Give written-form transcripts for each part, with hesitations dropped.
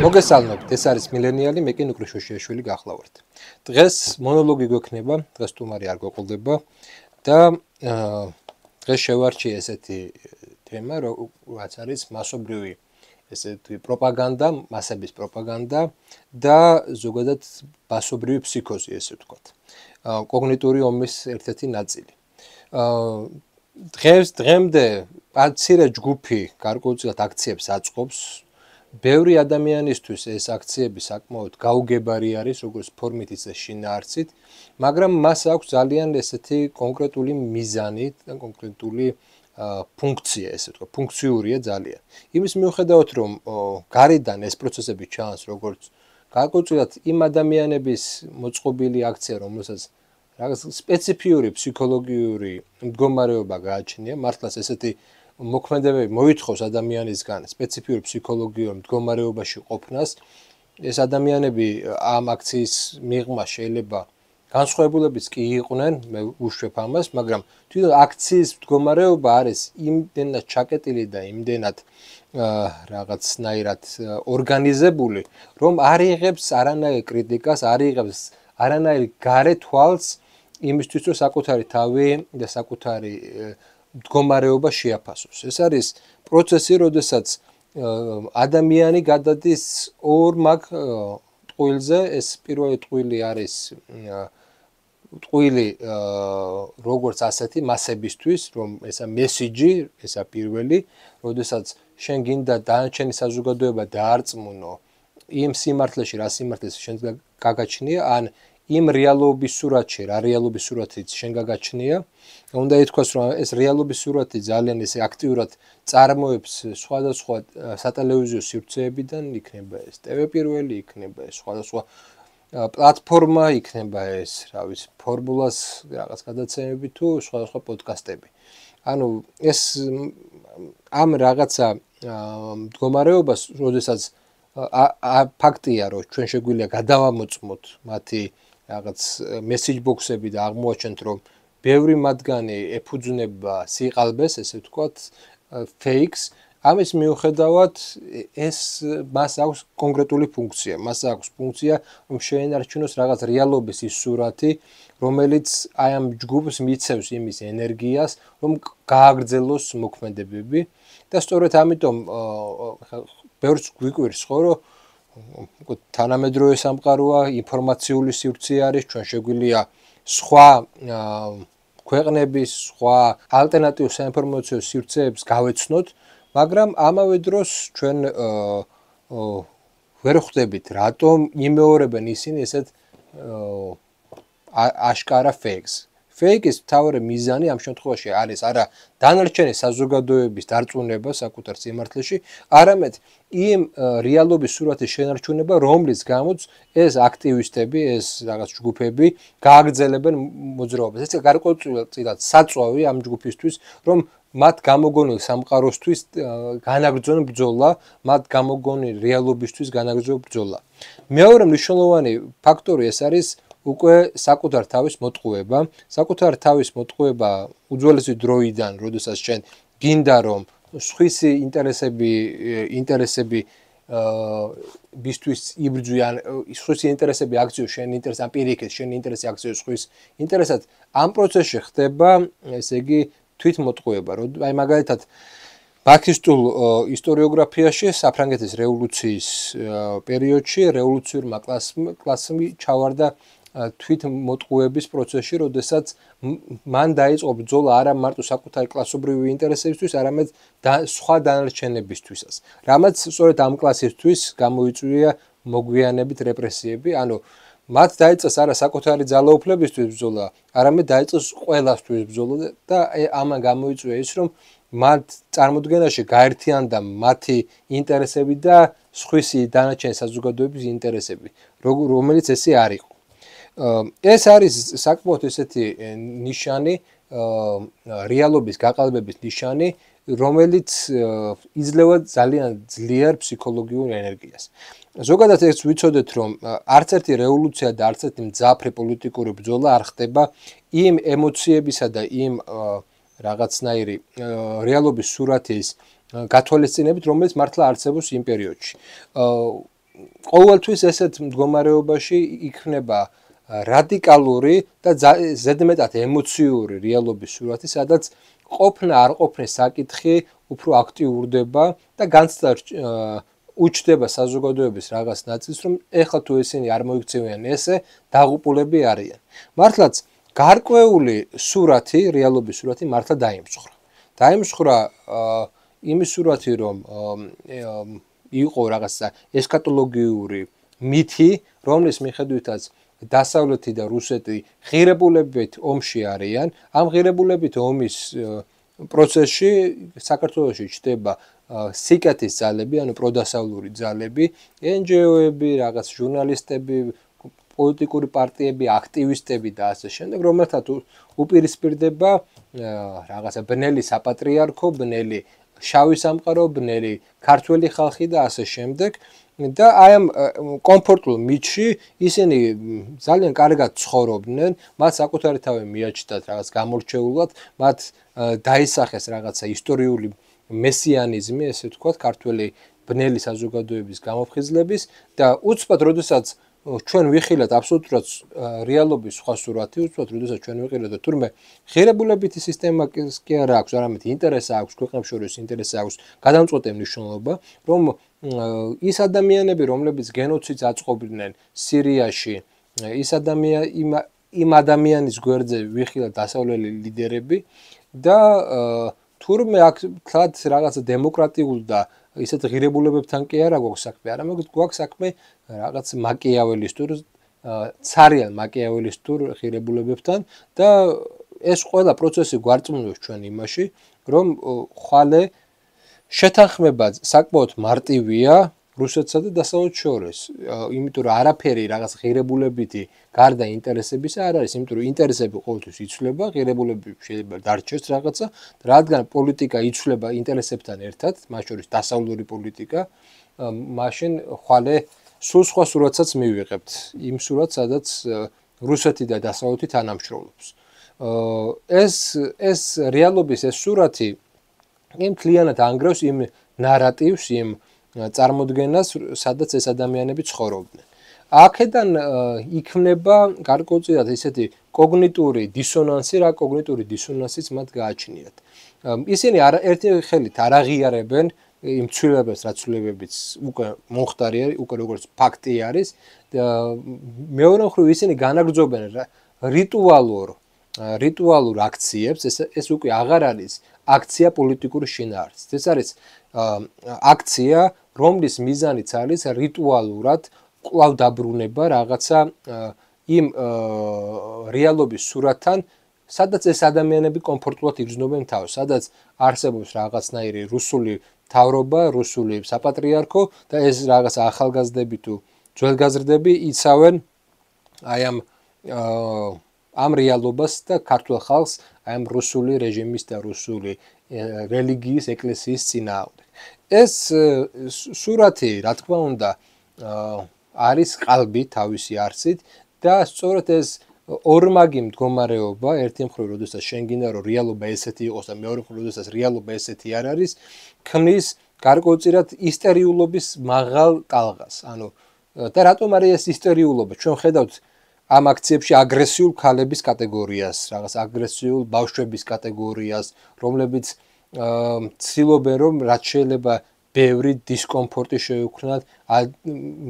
მოგესალმებით, ეს არის მილენიალი, მე კი ნუკრი შოშიაშვილი გახლავართ. დღეს მონოლოგი გვექნება, დღეს სტუმარი არ გვეყოლდება და დღეს შევარჩი ესეთი თემა, რაც არის მასობრივი ესეთი პროპაგანდა, მასების პროპაგანდა და ზოგადად მასობრივი ფსიქოზი, ესე ვთქვათ. კოგნიტური ომის ერთ-ერთი ნაწილი. დღემდე მცირე ჯგუფი გარკვეულწილად აქციებს აწყობს. ბევრი ადამიანისთვის ეს აქციები საკმაოდ გაუგებარი არის, როგორც ფორმით ისე შინაარსით, მაგრამ მას აქვს ძალიან ესეთი კონკრეტული მიზანი და კონკრეტული ფუნქცია, ესე ვთქვათ, ფუნქციურია ძალიან. იმის მიუხედავად, რომ გარედან ეს პროცესები ჩანს, როგორც გარკვეულწილად იმ ადამიანების მოწყობილი აქცია, რომელსაც რაღაც სპეციფიური ფსიქოლოგიური მდგომარეობა გააჩნია, მართლაც ესეთი მოქმედებები მოითხოვს ადამიანისგან სპეციფიურ ფსიქოლოგიურ მდგომარეობაში ყოფნას. ეს ადამიანები ამ აქციის მიღმა შეიძლება განსხვავებულებიც კი იყვნენ, მე ვუშვებ ამას, მაგრამ თვითონ აქციის მდგომარეობა არის იმდენად ჩაკეტილი და იმდენად რაღაცნაირად ორგანიზებული, რომ არ იღებს არანაირ კრიტიკას, არ იღებს არანაირ გარე თვალს იმისთვის, რომ საკუთარი თავი და საკუთარი მდგომარეობა შეაფასოს. ეს არის პროცესი, როდესაც ადამიანი გადადის ორ მაგ ტყუილზე, ეს პირველი ტყუილი არის ტყუილი როგორც ასეთი მასებისთვის, რომ ესა მესიჯი, ესა პირველი, როდესაც შენ გინდა დანარჩენი საზოგადოება დაარწმუნო იმ სიმართლეში, რა სიმართლეს შენ გაგაჩნია, ან იმ რეალობის სურათში, რა რეალობის სურათიც შენ გაგაჩნია, უნდა ითქვას, რომ ეს რეალობის სურათი ძალიან ესე აქტიურად წარმოებს სხვადასხვა სატელევიზიო სივრცეებიდან, იქნება ეს TV პირველი, იქნება ეს სხვადასხვა პლატფორმა, იქნება ეს, რა ვიცი, ფორმულას რაღაც გადაცემები თუ სხვადასხვა პოდკასტები. ანუ ეს ამ რაღაცა მდგომარეობას, როდესაც ფაქტია, რომ ჩვენ შეგვიძლია გადავამოწმოთ მათი რაღაც მესიჯ ბოქსები და აღმოაჩენთ, რომ ბევრი მათგანი ეფუძნება სიყალბეს, ესე ვთქვათ, ფეიქს. ამის მიუხედავად, მას აქვს კონკრეტული ფუნქცია. მას აქვს ფუნქცია, რომ შეენარჩუნოს რაღაც რეალობის ის სურათი, რომელიც აი ამ ჯგუფს მიცემს იმის ენერგიას, რომ გააგრძელოს მოქმედებები და სწორედ ამიტომ ბევრს გვიკვირს ხო, რომ თანამედროვე სამყაროა, ინფორმაციული სივრცე არის, ჩვენ შეგვიძლია სხვა ქვეყნების, სხვა ალტერნატიულ საინფორმაციო სივრცეებს გავეცნოთ, მაგრამ ამავე დროს ჩვენ ვერ ხვდებით, რატომ იმეორებენ ისინი ესეთ აშკარა ფეიქს. ფეიკის მთავარი მიზანი ამ შემთხვევაში არის არა დანარჩენი საზოგადოების დარწმუნება საკუთარ სიმართლეში, არამედ იმ რეალობის სურათის შენარჩუნება, რომლის გამოც ეს აქტივისტები, ეს რაღაც ჯგუფები გააგრძელებენ მოძრაობას. ეს გარკვეულწილად საწვავი ამ ჯგუფისთვის, რომ მათ გამოგონილ სამყაროსთვის განაგრძონ ბრძოლა, მათ გამოგონილ რეალობისთვის განაგრძონ ბრძოლა. მეორე მნიშვნელოვანი ფაქტორი ეს არის უკვე საკუთარ თავის მოტყუება. საკუთარ თავის მოტყუება უძველესი დროიდან, როდესაც შენ გინდა რომ სხვისი ინტერესები ბისთვის იბრძვიან, სხვისი ინტერესები აქციო შენ ინტერესს ან პირიქით შენ ინტერესი აქციო სხვის ინტერესად, ამ პროცესში ხდება, ესე იგი, თვითმოტყუება. აი მაგალითად ბაქისტულ ისტორიოგრაფიაში საფრანგეთის რევოლუციის პერიოდში რევოლუციურმა კლასმა ჩავარდა თვითმოტყუების პროცესში, როდესაც მან დაიწყო ბრძოლა არა მარტო საკუთარი კლასობრივი ინტერესებისთვის, არამედ სხვა დანარჩენებისთვისაც. რამაც სწორედ ამ კლასისთვის გამოიწვია მოგვიანებით რეპრესიები, ანუ მათ დაიწყეს არა საკუთარი ძალაუფლებისთვის ბრძოლა, არამედ დაიწყეს ყველასთვის ბრძოლა და ამან გამოიწვია ის, რომ მათ წარმოდგენაში გაერთიანდა მათი ინტერესები და სხვისი დანარჩენი საზოგადოების ინტერესები, რომელიც ესე არ იყო. ეს არის საკმაოდ ესეთი ნიშანი, რეალობის გაყალბების ნიშანი, რომელიც იძლევა ძალიან ძლიერ ფსიქოლოგიურ ენერგიას. ზოგადად ეს ვიცოდეთ, რომ არც ერთი რევოლუცია და არც ერთი მძაფრი პოლიტიკური ბრძოლა არ ხდება იმ ემოციებისა და იმ რაღაცნაირი რეალობის სურათის გათვალისწინებით, რომელიც მართლა არსებობს იმ პერიოდში. ყოველთვის ესეთ მდგომარეობაში იქნება რადიკალური და ზედმეტად ემოციური რეალობის სურათი, სადაც ყოფნა არ ყოფნის საკითხი უფრო აქტიურდება და განცდა უჩნდება საზოგადოების რაღაც ნაწილს, რომ ეხლა თუ ესენი არ მოიქცევიან ესე, დაღუპულები არიან. მართლაც გარკვეული სურათი, რეალობის სურათი მართლა დაიმსხვრა. დაიმსხვრა იმის სურათი, რომ იყო რაღაცა ესქატოლოგიური მითი, რომლის მიხედვითაც დასავლეთი და რუსეთი ღირებულებით ომში არიან. ამ ღირებულებით ომის პროცესში საქართველოში ჩნდება სიკეთის ძალები, ანუ პროდასავლური ძალები, NGO-ები, რაღაც ჟურნალისტები, პოლიტიკური პარტიები, აქტივისტები და ასე შემდეგ, რომელთაც უპირისპირდება რაღაცა ბნელი საპატრიარქო, ბნელი შავი სამყარო, ბნელი ქართველი ხალხი და ასე შემდეგ. და აი ამ კომფორტულ მითში ისინი ძალიან კარგად ცხოვრობდნენ, მათ საკუთარი თავი მიაჩნდათ რაღაც გამორჩეულად, მათ დაისახეს რაღაცა ისტორიული მესიანიზმი, ესე ვთქვათ, ქართველი ბნელი საზოგადოების გამოფხიზლების და უცბად, როდესაც ჩვენ ვიხილეთ აბსოლუტურად რეალობის სხვა სურათი, უცბად, როდესაც ჩვენ ვიყიდეთ და თურმე ღირებულებითი სისტემა კი არა აქვს, არამედ ინტერესი აქვს, ქვეყნებს შორის ინტერესი აქვს, გადამწყვეტი მნიშვნელობა, რომ ის ადამიანები, რომლებიც გენოციდს აწყობდნენ სირიაში, იმ ადამიანის გვერდზე ვიხილეთ დასავლელი ლიდერები და თურმე აქ თლად რაღაცა დემოკრატიულ და ისეთ ღირებულებებთან კი არა გვაქვს საქმე, არამედ გვაქვს საქმე რაღაც მაკიაველისტურ, ცარიან მაკიაველისტურ ღირებულებებთან და ეს ყველა პროცესი გვარწმუნებს ჩვენ იმაში, რომ ხვალე შეთანხმება საკმაოდ მარტივია რუსეთსა და დასავლეთს შორის, იმიტომ რომ არაფერი რაღაც ღირებულებითი გარდა ინტერესებისა არ არის, იმიტომ რომ ინტერესები ყოველთვის იცვლება, ღირებულებები შეიძლება დარჩეს რაღაცა, რადგან პოლიტიკა იცვლება ინტერესებთან ერთად, მათ შორის დასავლური პოლიტიკა, მაშინ ხვალე სულ სხვა სურათსაც მივიღებთ, იმ სურათს, სადაც რუსეთი და დასავლეთი თანამშრომლობს. ეს რეალობის ეს სურათი იმ მთლიანად ანგრევს იმ ნარატივს, იმ წარმოდგენას, სადაც ეს ადამიანები ცხოვრობდნენ. აქედან იქმნება გარკვეულწილად ისეთი კოგნიტური დისონანსი, რა კოგნიტური დისონანსიც მათ გააჩნიათ. ისინი ერთი ხელით არ აღიარებენ იმ ცვლილებებს, რაც ცვლილებებიც უკვე მომხდარი არის, უკვე როგორც ფაქტი არის. მეორე მხრივ ისინი განაგრძობენ რიტუალურ აქციებს, ეს უკვე აღარ არის აქცია პოლიტიკური შინაარსით. ეს არის აქცია, რომლის მიზანიც არის რიტუალურად კვლავ დაბრუნება რაღაცა იმ რეალობის სურათთან, სადაც ეს ადამიანები კომფორტულად იგრძნობენ თავს, სადაც არსებობს რაღაცნაირი რუსული მთავრობა, რუსული საპატრიარქო და ეს რაღაცა ახალგაზრდები თუ ძველგაზრდები იცავენ აი ამ რეალობას და ქართულ ხალხს აი ამ რუსული რეჟიმის და რუსული რელიგიის ეკლესიის წინააღმდეგ. ეს სურათი, რა თქმა უნდა, არის ყალბი თავისი არსით და სწორედ ეს ორმაგი მდგომარეობა, ერთი მხრივ, როდესაც შენ გინდა რომ რეალობა ესეთი იყოს და მეორე მხრივ, როდესაც რეალობა ესეთი არ არის, ქმნის გარკვეულწილად ისტერიულობის მაღალ ტალღას. ანუ და რატომ არის ეს ისტერიულობა? ჩვენ ხედავთ ამ აქციებში აგრესიულ ქალების კატეგორიას, რაღაც აგრესიულ ბავშვების კატეგორიას, რომლებიც ცდილობენ რომ რაც შეიძლება ბევრი დისკომფორტი შეექმნათ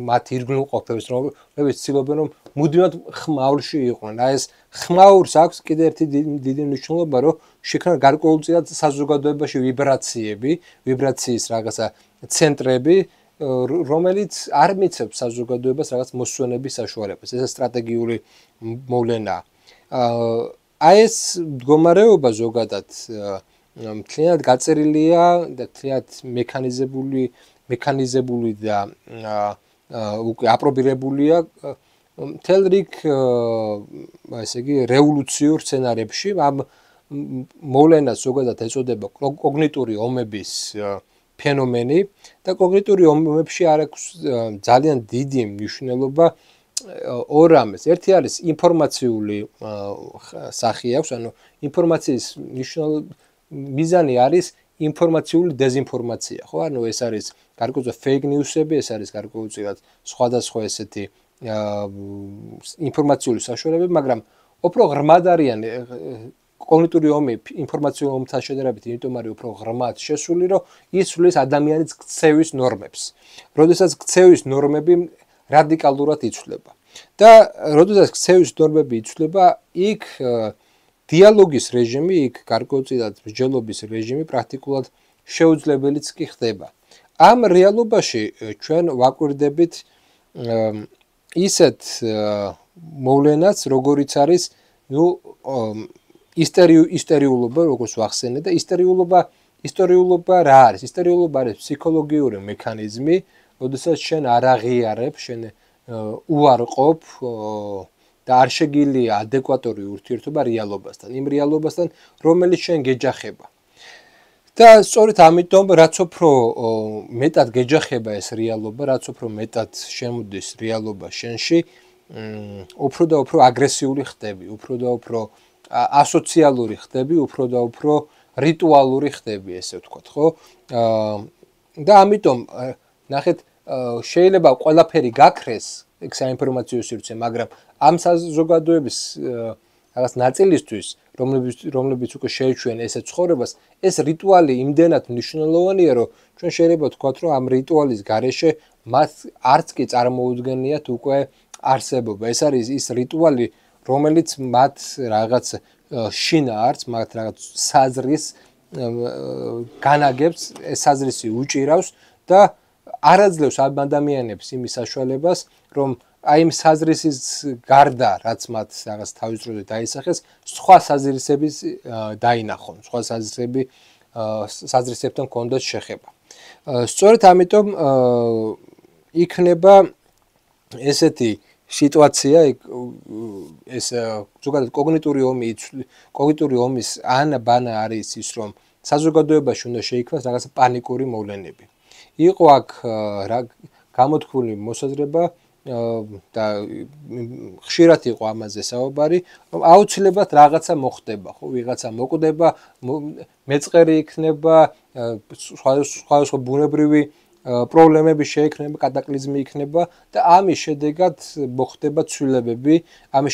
მათ ირგვლივ ყოფებს, რომლებიც ცდილობენ რომ მუდმივად ხმაურში იყვნენ. აი ეს ხმაურს აქვს კიდე ერთი დიდი მნიშვნელობა, რომ შექმნა გარკვეულწილად საზოგადოებაში ვიბრაციის რაღაცა ცენტრები, რომელიც არ მიცემს საზოგადოებას რაღაც მოსვენების საშუალებას. ეს სტრატეგიული მოვლენაა. აი ეს მდგომარეობა ზოგადად მთლიანად გაწერილია და მთლიანად მექანიზებული და უკვე აპრობირებულია მთელ რიგ ესე იგი რევოლუციურ სცენარებში. ამ მოვლენას ზოგადად ეწოდება კოგნიტური ომების ფენომენი და კოგნიტური ომებში აქვს ძალიან დიდი მნიშვნელობა ორ რამეს. ერთი არის ინფორმაციული სახე აქვს, ანუ ინფორმაციის მიზანი არის ინფორმაციული დეზინფორმაცია, ხო? ანუ ეს არის გარკვეულწილად fake news-ები, ეს არის გარკვეულწილად სხვადასხვა ესეთი ინფორმაციული საშუალებები, მაგრამ უფრო ღრმად არიან კოგნიტური ომი ინფორმაციული ომთან შედარებით, იმიტომ არის უფრო ღრმად შესული, რომ ის სulis ადამიანის ქცევის ნორმებს. როდესაც ქცევის ნორმები რადიკალურად იცვლება. და როდესაც ქცევის ნორმები იცვლება, იქ დიალოგის რეჟიმი, იქ გარკვეულწილად მსჯელობის რეჟიმი პრაქტიკულად შეუძლებელიც კი ხდება. ამ რეალობაში ჩვენ ვაკვირდებით ისეთ მოვლენას, როგორიც არის, ისტორიულობა, როგორც ვახსენე და ისტორიულობა რა არის? ისტორიულობა არის ფსიქოლოგიური მექანიზმი, როდესაც შენ არ აღიარებ, შენ უარყოფ და არ შეგიძლია ადეკვატური ურთიერთობა რეალობასთან, იმ რეალობასთან, რომელიც შენ გეჯახება. და სწორედ ამიტომ, რაც უფრო მეტად გეჯახება ეს რეალობა, რაც უფრო მეტად შემოდის რეალობა შენში, უფრო და უფრო აგრესიული ხდები, უფრო და უფრო ასოციალური ხდები, უფრო და უფრო რიტუალური ხდები, ესე ვთქვათ, ხო? და ამიტომ ნახეთ, შეიძლება ყველაფერი გაქრეს, ეგ საინფორმაციო სივრცე, მაგრამ ამ საზოგადოების რაღაც ნაწილისთვის, რომლებიც უკვე შეეჩვენ ესე ცხოვრებას, ეს რიტუალი იმდენად მნიშვნელოვანია, რომ ჩვენ შეიძლება ვთქვათ, რომ ამ რიტუალის გარეშე მათ არც კი წარმოუდგენიათ უკვე არსებობა. ეს არის ის რიტუალი, რომელიც მათ რაღაც შინაარს, მათ რაღაც საზრის განაგებს, ეს საზრისი უჭირავს და არაძლევს ამ ადამიანებს იმის საშუალებას, რომ აი იმ საზრისის გარდა, რაც მათ რაღაც თავის დროზე დაისახეს, სხვა საზრისების დაინახონ, სხვა საზრისებთან კონდოს შეხება. სწორედ ამიტომ იქნება ესეთი სიტუაცია, ეს ზოგადად კოგნიტური ომის ანა-ბანა არის ის, რომ საზოგადოებაში უნდა შეიქმნას რაღაცა პანიკური მოვლენები. იყო აქ გამოთქმული მოსაზრება და ხშირად იყო ამაზე საუბარი, რომ აუცილებლად რაღაცა მოხდება, ხო, ვიღაცა მოკვდება, მეწყერი იქნება, სხვადასხვა ბუნებრივი პრობლემები შეექმნება, კატაკლიზმი იქნება და ამის შედეგად მოხდება ცვლილებები, ამის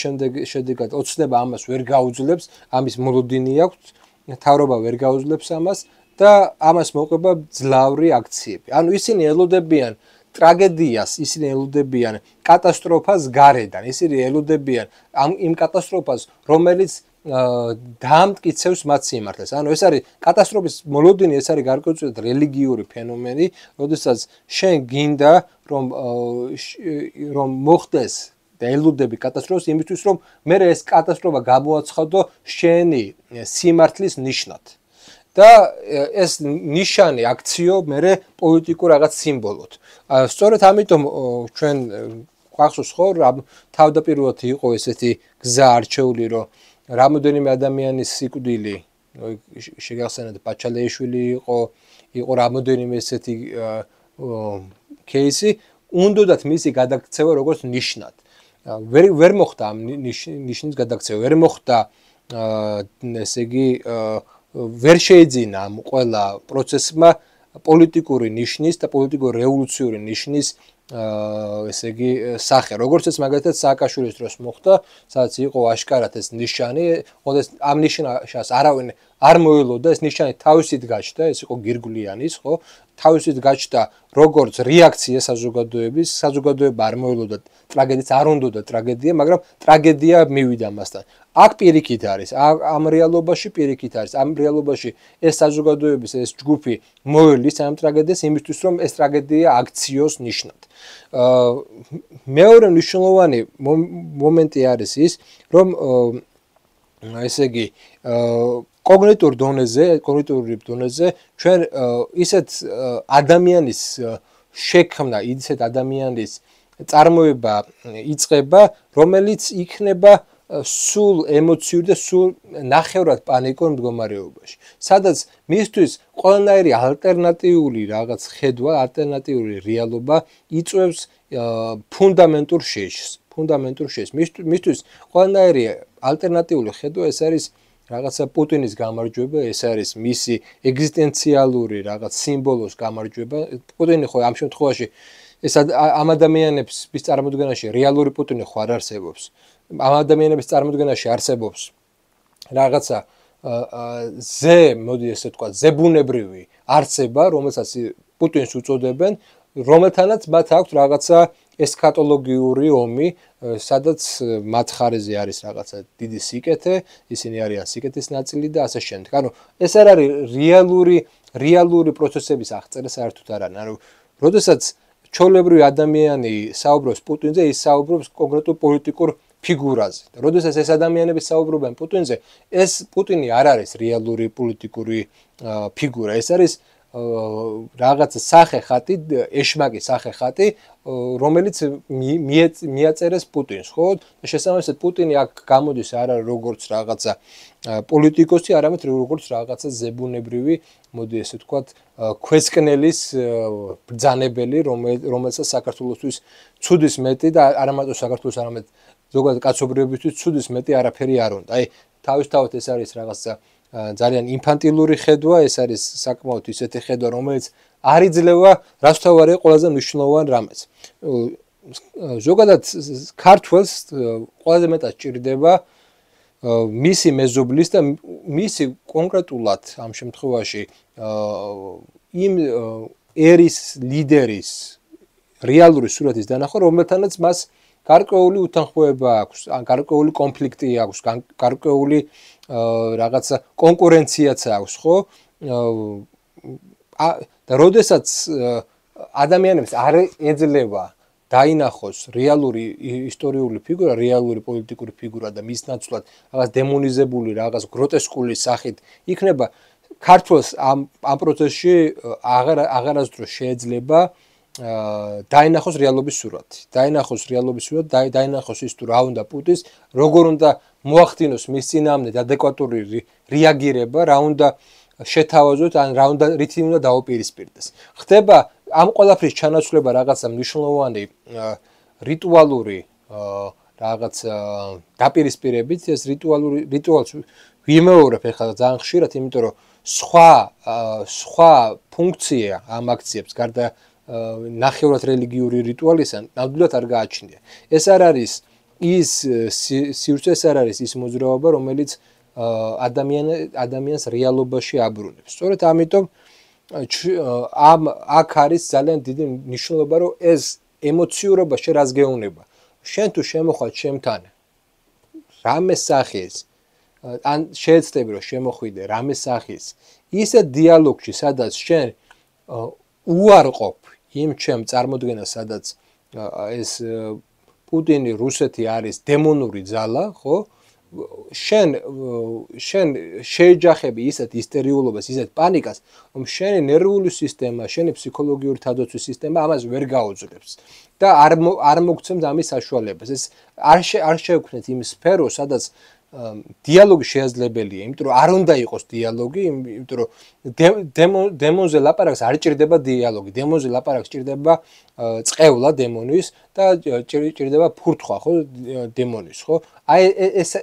შედეგად ოცნება ამას ვერ გაუძლებს, ამის მოლოდინი აქვს, მთავრობა ვერ გაუძლებს ამას და ამას მოყვება ძლავრი აქციები. ანუ ისინი ელოდებიან ტრაგედიას, ისინი ელოდებიან კატასტროფას გარედან, ისინი ელოდებიან იმ კატასტროფას, რომელიც დაამტკიცებს მათ სიმართლეს. ანუ ეს არის კატასტროფის მოლოდინი, ეს არის გარკვეულწილად რელიგიური ფენომენი, როდესაც შენ გინდა რომ მოხდეს და ელოდები კატასტროფას იმისთვის, რომ მე ეს კატასტროფა გამოაცხადო შენი სიმართლის ნიშნად. და ეს ნიშანი აქციო მე პოლიტიკურ რაღაც სიმბოლოდ. სწორედ ამიტომ ჩვენ გვახსოვს ხო, თავდაპირველად იყო ესეთი გზა არჩეული, რომ რამოდენიმე ადამიანის სიკვდილი, შეგახსენებთ პაჩალეიშვილი იყო რამოდენიმე ესეთი кейსი, უნდათ მისი გადაქცევა როგორც ნიშნად. ვერ მოხდა ამ ნიშნის გადაქცევა, ვერ მოხდა ესე იგი ვერ შეეძინა ამ ყველა პროცესმა პოლიტიკური ნიშნის და პოლიტიკური რევოლუციური ნიშნის ესე იგი სახე. როგორც ეს მაგალითად სააკაშვილის დროს მოხდა, სადაც იყო აშკარად ეს ნიშანი, ოდეს ამ ნიშანს არავინ არ მოელოდა, ეს ნიშანი თავისით გაჩნდა, ეს იყო გირგვლიანის, ხო? თავისით გაჩნდა როგორც რეაქცია საზოგადოების, საზოგადოება არ მოელოდა ტრაგედიას, არ უნდოდა ტრაგედია, მაგრამ ტრაგედია მივიდა მასთან. აქ პირიქით არის, ამ რეალობაში პირიქით არის, ამ რეალობაში ეს საზოგადოების ეს ჯგუფი მოელის ამ ტრაგედიას იმისთვის, რომ ეს ტრაგედია აქციოს ნიშნად. მეორე მნიშვნელოვანი მომენტი არის ის, რომ ესე იგი კოგნიტურ დონეზე ჩვენ ისეთ ადამიანის შექმნა, ისეთ ადამიანის წარმოება იწყება, რომელიც იქნება სულ ემოციური და სულ ნახევრად პანიკურ მდგომარეობაში. სადაც მისთვის ყველანაირი ალტერნატიული რაღაც ხედვა, ალტერნატიული რეალობა იწვევს ფუნდამენტურ შეშს. მისთვის ყველანაირი ალტერნატიული ხედვა ეს არის რაღაცა პუტინის გამარჯვება, ეს არის მისი ეგზისტენციალური რაღაც სიმბოლოს გამარჯვება. პუტინი ხო ამ შემთხვევაში ეს ამ ადამიანებს ვის წარმოდგენაში რეალური პუტინი ხო არ არსებობს. ამ ადამიანების წარმოდგენაში არსებობს რაღაცა მოდი ესე თქვა, ზებუნებრივი არსება, რომელსაც პუტინს უწოდებენ, რომელთანაც მათ აქვს რაღაცა ესქატოლოგიური ომი, სადაც მათ ხარეზე არის რაღაცა დიდი სიკეთე, ისინი არიან სიკეთის ნაწილი და ასე შემდეგ. ანუ ეს არ არის რეალური პროცესების აღწერა საერთოდ არ არის. ანუ როდესაც ჩვეულებრივი ადამიანი საუბრობს პუტინზე, ის საუბრობს კონკრეტულ პოლიტიკურ ფიგურაზე. როდესაც ეს ადამიანები საუბრობენ პუტინზე, ეს პუტინი არ არის რეალური პოლიტიკური ფიგურა, ეს არის რაღაც სახე-ხატი, ეშმაკი სახე-ხატი, რომელიც მიაწერეს პუტინს, ხო? შესაბამისად პუტინი აქ გამოდის არა როგორც რაღაცა პოლიტიკოსი, არამედ როგორც რაღაცა ზებუნებრივი, მოდი ესე ვთქვათ, ქვესკნელის ბრძანებელი, რომელსაც საქართველოსთვის ცუდის მეტი და არა მარტო საქართველოს, არამედ ზოგადად კაცობრიობისთვის ცუდის მეტი არაფერი არ უნდა. აი, თავისთავად ეს არის რაღაცა ძალიან ინფანტილური ხედვა, ეს არის საკმაოდ ისეთი ხედვა, რომელიც არ იძლევა რაც თავარია ყველაზე მნიშვნელოვან რამეს. ზოგადად ქართველს ყველაზე მეტად ჭირდება მისი მეზობლის და მისი კონკრეტულად ამ შემთხვევაში იმ ერის ლიდერის რეალური სურათის დანახვა, რომელთანაც მას გარკვეული უთანხმოება აქვს, ან გარკვეული კონფლიქტი აქვს, გარკვეული რაღაცა კონკურენციაც აქვს, ხო? და როდესაც ადამიანებს არ ეძლევა დაინახოს რეალური ისტორიული ფიგურა, რეალური პოლიტიკური ფიგურა და მის ნაცვლად რაღაც დემონიზებული, რაღაც გროტესკული სახით იქნება, ქართველს ამ პროცესში აღარასდროს შეიძლება დაინახოს რეალობის სურათი. დაინახოს რეალობის სურათი, დაინახოს ის თუ რა უნდა პუტინს, როგორ უნდა მოახდინოს მის წინააღმდეგ ადეკვატური რეაგირება, რა უნდა შეთავაზოთ, ან რა უნდა რითი უნდა დაუპირისპირდეს. ხდება ამ ყველაფრის ჩანაცვლება რაღაცა მნიშვნელოვანი რიტუალური რაღაც დაპირისპირებით, ეს რიტუალს ვიმეორებ ახლა ძალიან ხშირად, იმიტომ რომ სხვა ფუნქცია ამ აქციებს გარდა ნახევრად რელიგიური რიტუალისა ნამდვილად არ გააჩნია. ეს არ არის ის სივრცე, ეს არ არის ის მოძრაობა, რომელიც ადამიანს რეალობაში აბრუნებს. სწორედ ამიტომ აქ არის ძალიან დიდი მნიშვნელობა, რომ ეს ემოციურობა შენ რას გეუბნება. შენ თუ შემოხვარ ჩემთან, რამე სახის, ან შეეცდები რომ შემოხვიდე რამე სახის, ისე დიალოგში, სადაც შენ უარყოფ იმ ჩემ წარმოდგენას, სადაც ეს პუტინი, რუსეთი არის დემონური ძალა, ხო? შენ შეეჯახები ისეთ ისტერიულობას, ისეთ პანიკას, რომ შენი ნერვული სისტემა, შენი ფსიქოლოგიური თავდაცვის სისტემა ამას ვერ გაუძლებს და არ მოგცემს ამის საშუალებას. ეს არ შეექმნეთ იმ სფეროს, სადაც დიალოგი შესაძლებელია, იმიტომ რომ არ უნდა იყოს დიალოგი, იმიტომ რომ დემონზე ლაპარაკს არ ჭირდება დიალოგი, დემონზე ლაპარაკს ჭირდება წყევლა დემონის და ჭირდება ფურთხვა, ხო, დემონის, ხო? აი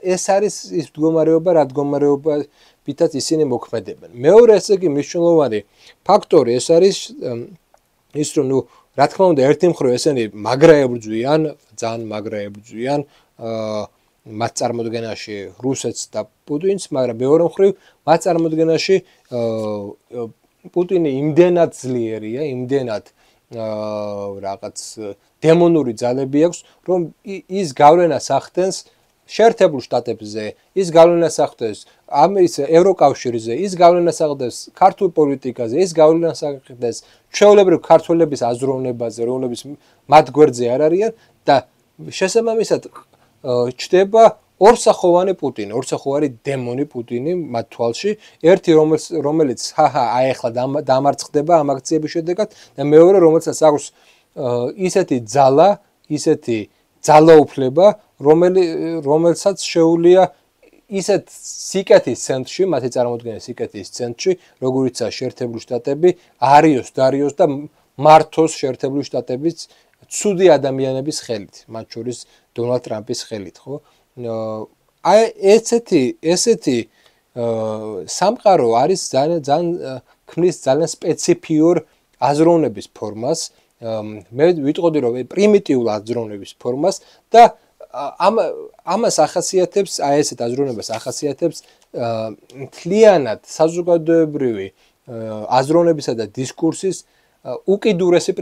ეს არის ის მდგომარეობა, რა მდგომარეობითაც ისინი მოქმედებენ. მეორე ესე იგი მნიშვნელოვანი ფაქტორი ეს არის ის რომ ნუ რა თქმა უნდა ერთი მხრივ ესენი მაგრა ებრძვიან, ძალიან მაგრა ებრძვიან მათ წარმოდგენაში რუსეთს და პუტინს, მაგრამ მეორე მხრივ მათ წარმოდგენაში პუტინი იმდენად ძლიერია, იმდენად რაღაც დემონური ძალები აქვს, რომ ის გავლენას ახდენს შეერთებულ შტატებზე, ის გავლენას ახდენს ევროკავშირზე, ის გავლენას ახდენს ქართულ პოლიტიკაზე, ის გავლენას ახდენს ჩვეულებრივ ქართველების აზროვნებაზე, რომლებიც მათ გვერდზე არ არიან და შესაბამისად ჩდება ორსახოვანი პუტინი, ორსახოვანი დემონი პუტინი მათ თვალში, ერთი რომელიც აი ახლა დამარცხდება ამ აქციების შედეგად და მეორე რომელსაც აქვს ისეთი ძალა, ისეთი ძალაუფლება, რომელსაც შეუძლია ისეთ სიკეთის ცენტრში, მათი წარმოდგენის სიკეთის ცენტრში, როგორიცაა შეერთებული შტატები, არიოს, დარიოს და მართოს შეერთებული შტატების ცუდი ადამიანების ხელით, მათ შორის დონალდ ტრამპის ხელით, ხო? აი ესეთი სამყარო არის ძალიან ქმნის ძალიან სპეციფიურ აზროვნების ფორმას, მე ვიტყოდი რომ პრიმიტიულ აზროვნების ფორმას და ამას ახასიათებს, აი ესეთ აზროვნებას ახასიათებს მთლიანად საზოგადოებრივი აზროვნებისა და დისკურსის უკიდურესი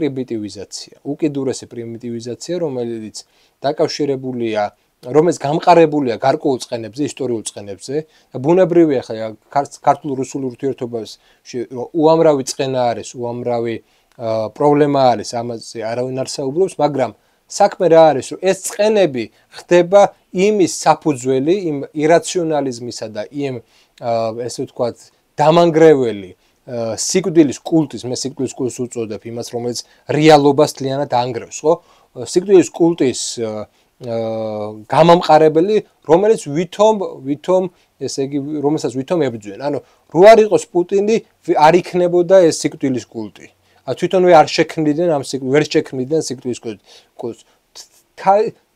პრიმიტივიზაცია, რომელიც დაკავშირებულია, რომელიც გამყარებულია გარკვეულ წყენებზე, ისტორიულ წყენებზე და ბუნებრივია ხა ქართულ-რუსულ ურთიერთობებში უამრავი წყენა არის, უამრავი პრობლემა არის, ამაზე არავინ არ საუბრობს, მაგრამ საქმე რა არის, რომ ეს წყენები ხდება იმის საფუძველი, იმ ირაციონალიზმისა და იმ ესე ვთქვათ დამანგრეველი სიკვდილის კულტის, მე სიკვდილის კულტს უწოდებ იმას, რომელიც რეალობას მთლიანად ანგრევს, ხო? სიკვდილის კულტის გამამყარებელი, რომელიც ვითომ ესე იგი, რომელსაც ვითომ ებრძვიან. ანუ რო არ იყოს პუტინი, არ იქნებოდა ეს სიკვდილის კულტი. თვითონვე არ შექმნიდნენ ვერ შექმნიდნენ სიკვდილის კულტს.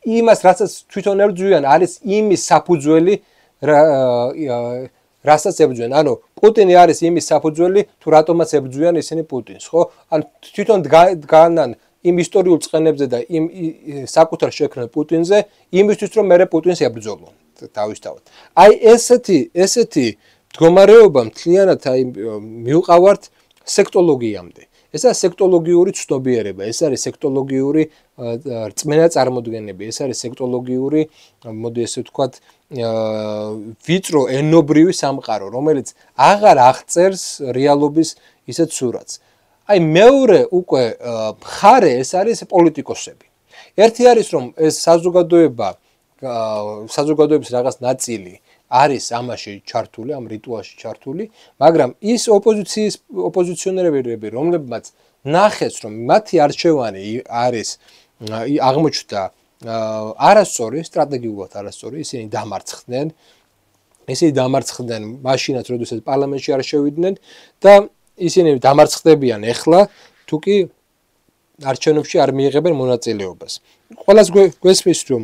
იმას რასაც თვითონ ებრძვიან, არის იმის საფუძველი, რასაც ებრძვიან. ანუ პუტინი არის იმის საფუძველი, თუ რატომაც ებრძვიან ისინი პუტინს, ხო? ანუ თვითონ დგანან იმ ისტორიულ წყენებზე და იმ საკუთარ შექმნილ პუტინზე, იმისთვის რომ მე პუტინს ებრძოლონ თავისთავად. აი ესეთი მდგომარეობა მთლიანად აი მივყავართ სექტოლოგიამდე. ეს არის სექტოლოგიური ცნობიერება, ეს არის სექტოლოგიური რწმენა წარმოდგენები, ეს არის სექტოლოგიური, მოდი ესე ვთქვათ, ვიწრო ენობრივი სამყარო, რომელიც აღარ აღწერს რეალობის ისეთ სურათს. აი მეორე უკვე მხარე ეს არის პოლიტიკოსები. ერთი არის რომ ეს საზოგადოების რაღაც ნაწილი არის ამაში ჩართული, ამ რიტუალში ჩართული, მაგრამ ის ოპოზიციონერები, რომლებმაც ნახეს, რომ მათი არჩევანი არის აღმოჩნდა არასწორი, სტრატეგიულად არასწორი, ისინი დამარცხდნენ მაშინაც, როდესაც პარლამენტში არ შევიდნენ და ისინი დამარცხდებიან ახლა, თუკი არჩევნებში არ მიიღებენ მონაწილეობას. ყველას გვესმის, რომ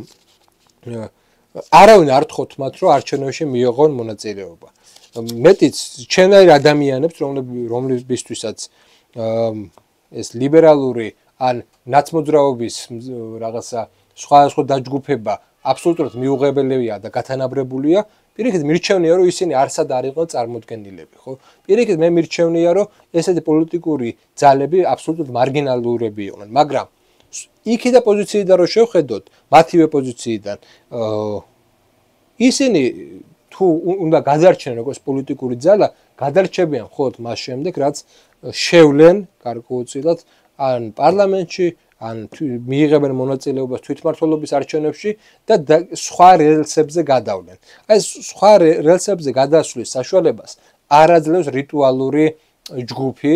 არავინ არ თხოვთ მათ, რომ არჩევნებში მიიღონ მონაწილეობა. მეტიც ჩემნაირ ადამიანებს, რომლებისთვისაც ეს ლიბერალური ან ნაცმოძრაობის რაღაცა სხვა დაჯგუფება აბსოლუტურად მიუღებელია და გათანაბრებულია, პირიქით მირჩევნია, რომ ისინი არსად არ იყვნენ წარმოდგენილები, ხო? პირიქით მე მირჩევნია, რომ ესეთი პოლიტიკური ძალები აბსოლუტურად მარგინალურები იყვნენ, მაგრამ იქიდან პოზიციიდან რო შევხედოთ, მათივე პოზიციიდან, ისინი თუ უნდა გადარჩნენ როგორც პოლიტიკური ძალა, გადარჩებიან მხოლოდ მას შემდეგ, რაც შევლენ გარკვეულწილად ან პარლამენტში, ან მიიღებენ მონაწილეობას თვითმმართველობის არჩევნებში და სხვა რელსებზე გადავლენ. აი სხვა რელსებზე გადასვლის საშუალებას არ აძლევს რიტუალური ჯგუფი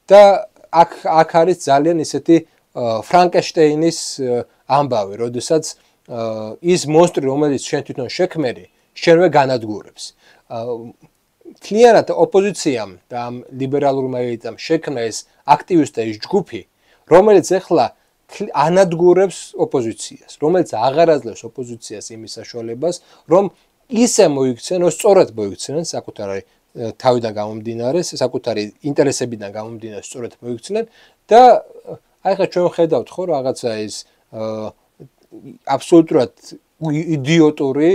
და აქ არის ძალიან ისეთი ფრანკენშტეინის ამბავი, როდესაც ის მონსტრი, რომელიც შენ თვითონ შექმნილი, შენვე განადგურებს. მთლიანად ოპოზიციამ და ამ ლიბერალურმა ელიტამ შექმნა ეს აქტივისტების ჯგუფი, რომელიც ახლა ანადგურებს ოპოზიციას, რომელიც აღარ აძლევს ოპოზიციას იმის საშუალებას, რომ ისე მოიქცენ, სწორად მოიქცნენ საკუთარი თავიდან გამომდინარე, საკუთარი ინტერესებიდან გამომდინარე სწორად მოიქცნენ და აი ხა ჩვენ ხედავთ ხო რაღაცა ის აბსოლუტურად იდიოტური,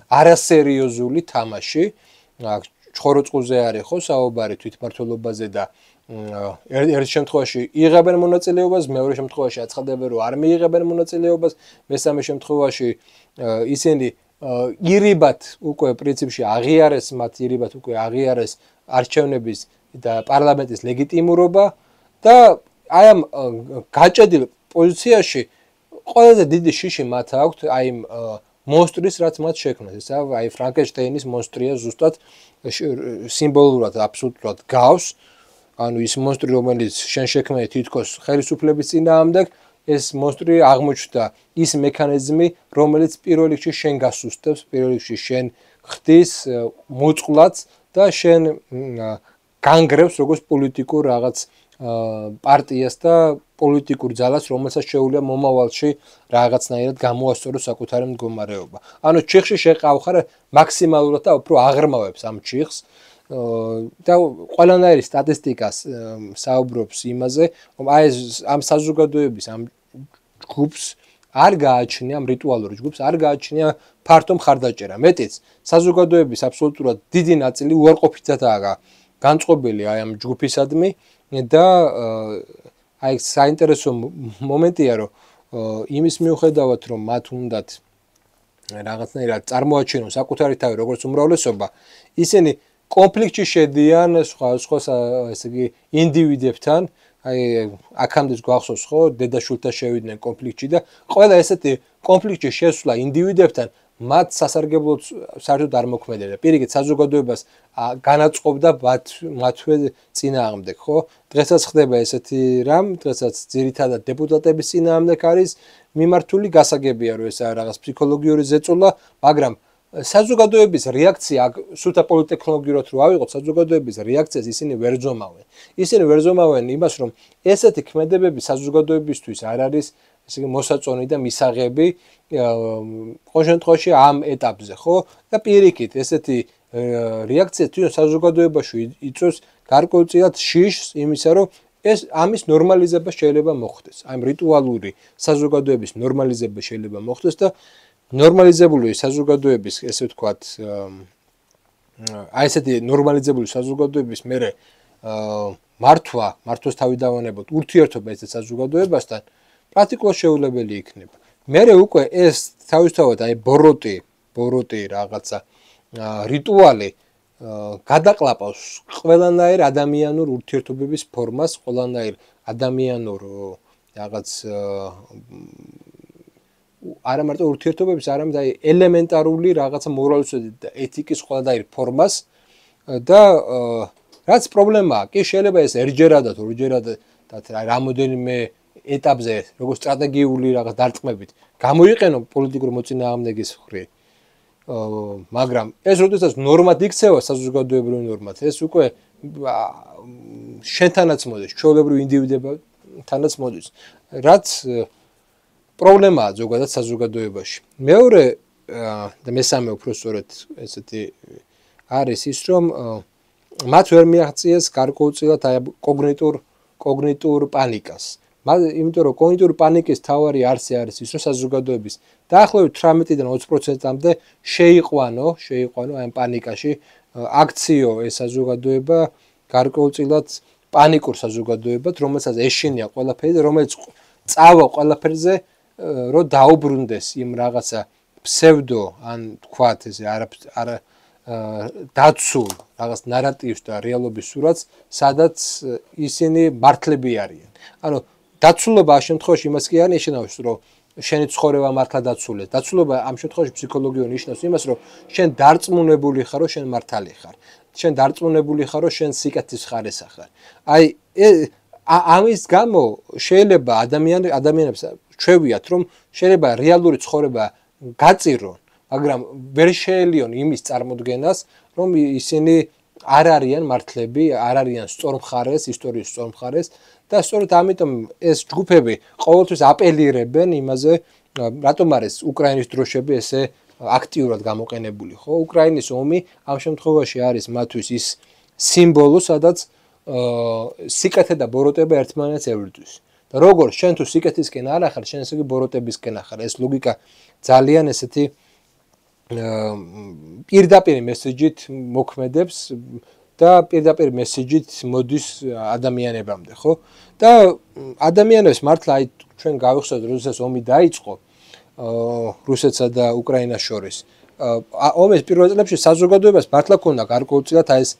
არასერიოზული თამაში, ჩხოროწყუზე არის ხო საუბარი თვითმმართველობაზე და ერთ შემთხვევაში იღებენ მონაწილეობას, მეორე შემთხვევაში აცხადებენ, რომ არ მიიღებენ მონაწილეობას, მესამე შემთხვევაში ისინი ირიბად უკვე პრინციპში აღიარეს, მათ ირიბად უკვე აღიარეს არჩევნების და პარლამენტის ლეგიტიმურობა და აი ამ გაჭედილ პოზიციაში ყველაზე დიდი შიში მათ აქვთ აი იმ მონსტრის, რაც მათ შექმნეს, ეს აი ფრანკენშტეინის მონსტრია ზუსტად სიმბოლურად აბსოლუტურად გავს. ანუ ის მონსტრი, რომელიც შენ შექმნილი თითქოს ხელისუფლების წინააღმდეგ, ეს მონსტრი აღმოჩნდა ის მექანიზმი, რომელიც პირველ რიგში შენ გასუსტებს, პირველ რიგში შენ ხდის მოწყვლად და შენ განგრევს როგორც პოლიტიკურ რაღაც პარტიას და პოლიტიკურ ძალას, რომელსაც შეუძლია მომავალში რაღაცნაირად გამოასწოროს საკუთარი მდგომარეობა. ანუ ჩიხში შეყავხარ მაქსიმალურად და უფრო აღრმავებს ამ ჩიხს და ყველანაირი სტატისტიკას საუბრობს იმაზე, რომ აი ამ საზოგადოების ამ ჯგუფს არ გააჩნია ამ რიტუალურ ჯგუფს არ გააჩნია ფართო მხარდაჭერა. მეტიც საზოგადოების აბსოლუტურად დიდი ნაწილი უარყოფითადაა განწყობილი აი ამ ჯგუფისადმი და აი საინტერესო მომენტია რომ იმის მიუხედავად რომ მათ უნდათ რაღაცნაირად წარმოაჩინონ საკუთარი თავი როგორც უმრავლესობა ისინი კონფლიქტში შედიან სხვა ესე იგი ინდივიდებთან აი აქამდეც გვახსოვს ხო დედაშვილთან შევიდნენ კონფლიქტში და ყველა ესეთი კონფლიქტში შესვლა ინდივიდებთან მათ სასარგებლოდ საერთოდ არ მოქმედებდა. პირიქით საზოგადოებას განაწყობდა მათვე წინააღმდეგ, ხო? დღესაც ხდება ესეთი რამ, დღესაც ძირითადად დეპუტატების წინააღმდეგ არის მიმართული, გასაგებია რომ ეს რაღაც ფსიქოლოგიური ზეწოლა, მაგრამ საზოგადოების რეაქცია სულთა პოლიტექნოლოგიურად რო ავიღოთ საზოგადოების რეაქციას ისინი ვერ ძომავენ. ისინი ვერ ძომავენ იმას რომ ესეთი ქმედებები საზოგადოებისთვის არ არის ესე იგი მოსაწონი და მისაღები ყოველ შემთხვევაში ამ ეტაპზე, ხო? და პირიქით ესეთი რეაქცია თვითონ საზოგადოებაში იწვევს გარკვეულწილად შიშს იმისა რომ ეს ამის ნორმალიზება შეიძლება მოხდეს. აი რიტუალური საზოგადოების ნორმალიზება შეიძლება მოხდეს და ნორმალიზებული საზოგადოების ესე ვთქვათ აი ესეთი ნორმალიზებული საზოგადოების მერე მართვას თავიდანვანებოთ ურთიერთობა ესეთ საზოგადოებასთან პრაქტიკულად შეუძლებელი იქნება. მერე უკვე ეს თავისთავად აი ბოროტი რაღაცა რიტუალი გადაყლაპავს ყველანაირ ადამიანურ ურთიერთობების ფორმას, ყველანაირ ადამიანურ რაღაც არა მარტო ურთიერთობების, არამედ აი ელემენტარული რაღაცა მორალურსა და ეთიკის ყველანაირ ფორმას და რაც პრობლემაა, კი შეიძლება ეს ერთჯერადად, ორჯერადად და რამოდენიმე ეტაპზე როგორც სტრატეგიული რაღაც დარტყმებით გამოიყენო პოლიტიკურ მოწინააღმდეგის მხრივ. მაგრამ ეს როდესაც ნორმად იქცევა საზოგადოებრივ ნორმად, ეს უკვე შენთანაც მოდის, ჩვეულებრივ ინდივიდებთანაც მოდის. რაც პრობლემაა ზოგადად საზოგადოებაში. მეორე და მესამე უფრო სწორედ ესეთი არის ის რომ მათ ვერ მიაღწიეს გარკვეულწილად აი კოგნიტურ პანიკას. იმიტომ რომ კოგნიტური პანიკის თავარი არსი არის ის რომ საზოგადოების დაახლოებით 18-დან 20%-მდე შეიყვანო აი ამ პანიკაში აქციო ეს საზოგადოება გარკვეულწილად პანიკურ საზოგადოებად რომელსაც ეშინია ყველაფერი და რომელიც წავა ყველაფერზე რომ დაუბრუნდეს იმ რაღაცა ფსევდო ან თქვათ ესე არა დაცულ რაღაც ნარატივს და რეალობის სურათს სადაც ისინი მართლები არიან. ანუ დაცულობა ამ შემთხვევაში იმას კი არ ნიშნავს რომ შენი ცხოვრება მართლა დაცულეს. დაცულობა ამ შემთხვევაში ფსიქოლოგიურად ნიშნავს იმას რომ შენ დარწმუნებული ხარ რომ შენ მართალი ხარ. შენ დარწმუნებული ხარ რომ შენ სიკეთის ხარეს ახარ. აი ამის გამო შეიძლება ადამიანებს ჩვევიათ რომ შეიძლება რეალური ცხოვრება გაწირონ, მაგრამ ვერ შეელიონ იმის წარმოდგენას რომ ისინი არ არიან მართლები, არ არიან სწორ მხარეს, ისტორიის სწორ მხარეს და სწორედ ამიტომ ეს ჯგუფები ყოველთვის აპელირებენ იმაზე, რატომ არის უკრაინის დროშები ესე აქტიურად გამოყენებული, ხო? უკრაინის ომი ამ შემთხვევაში არის მათთვის ის სიმბოლო, სადაც სიკეთე და ბოროტება ერთმანეთს ებრძვის. და როგორ შენ თუ სიკეთისკენ არ ახარ, შენ ესე იგი ბოროტებისკენ ახარ. ეს ლოგიკა ძალიან ესეთი პირდაპირ მესეჯით მოქმედებს და პირდაპირ მესეჯით მოდის ადამიანებამდე, ხო? და ადამიანებს მართლა აი ჩვენ გავიხსენოთ, როდესაც ომი დაიწყო რუსეთსა და უკრაინას შორის. ომის პირველ წლებში საზოგადოებას მართლა ქონდა გარკვეულწილად აი ეს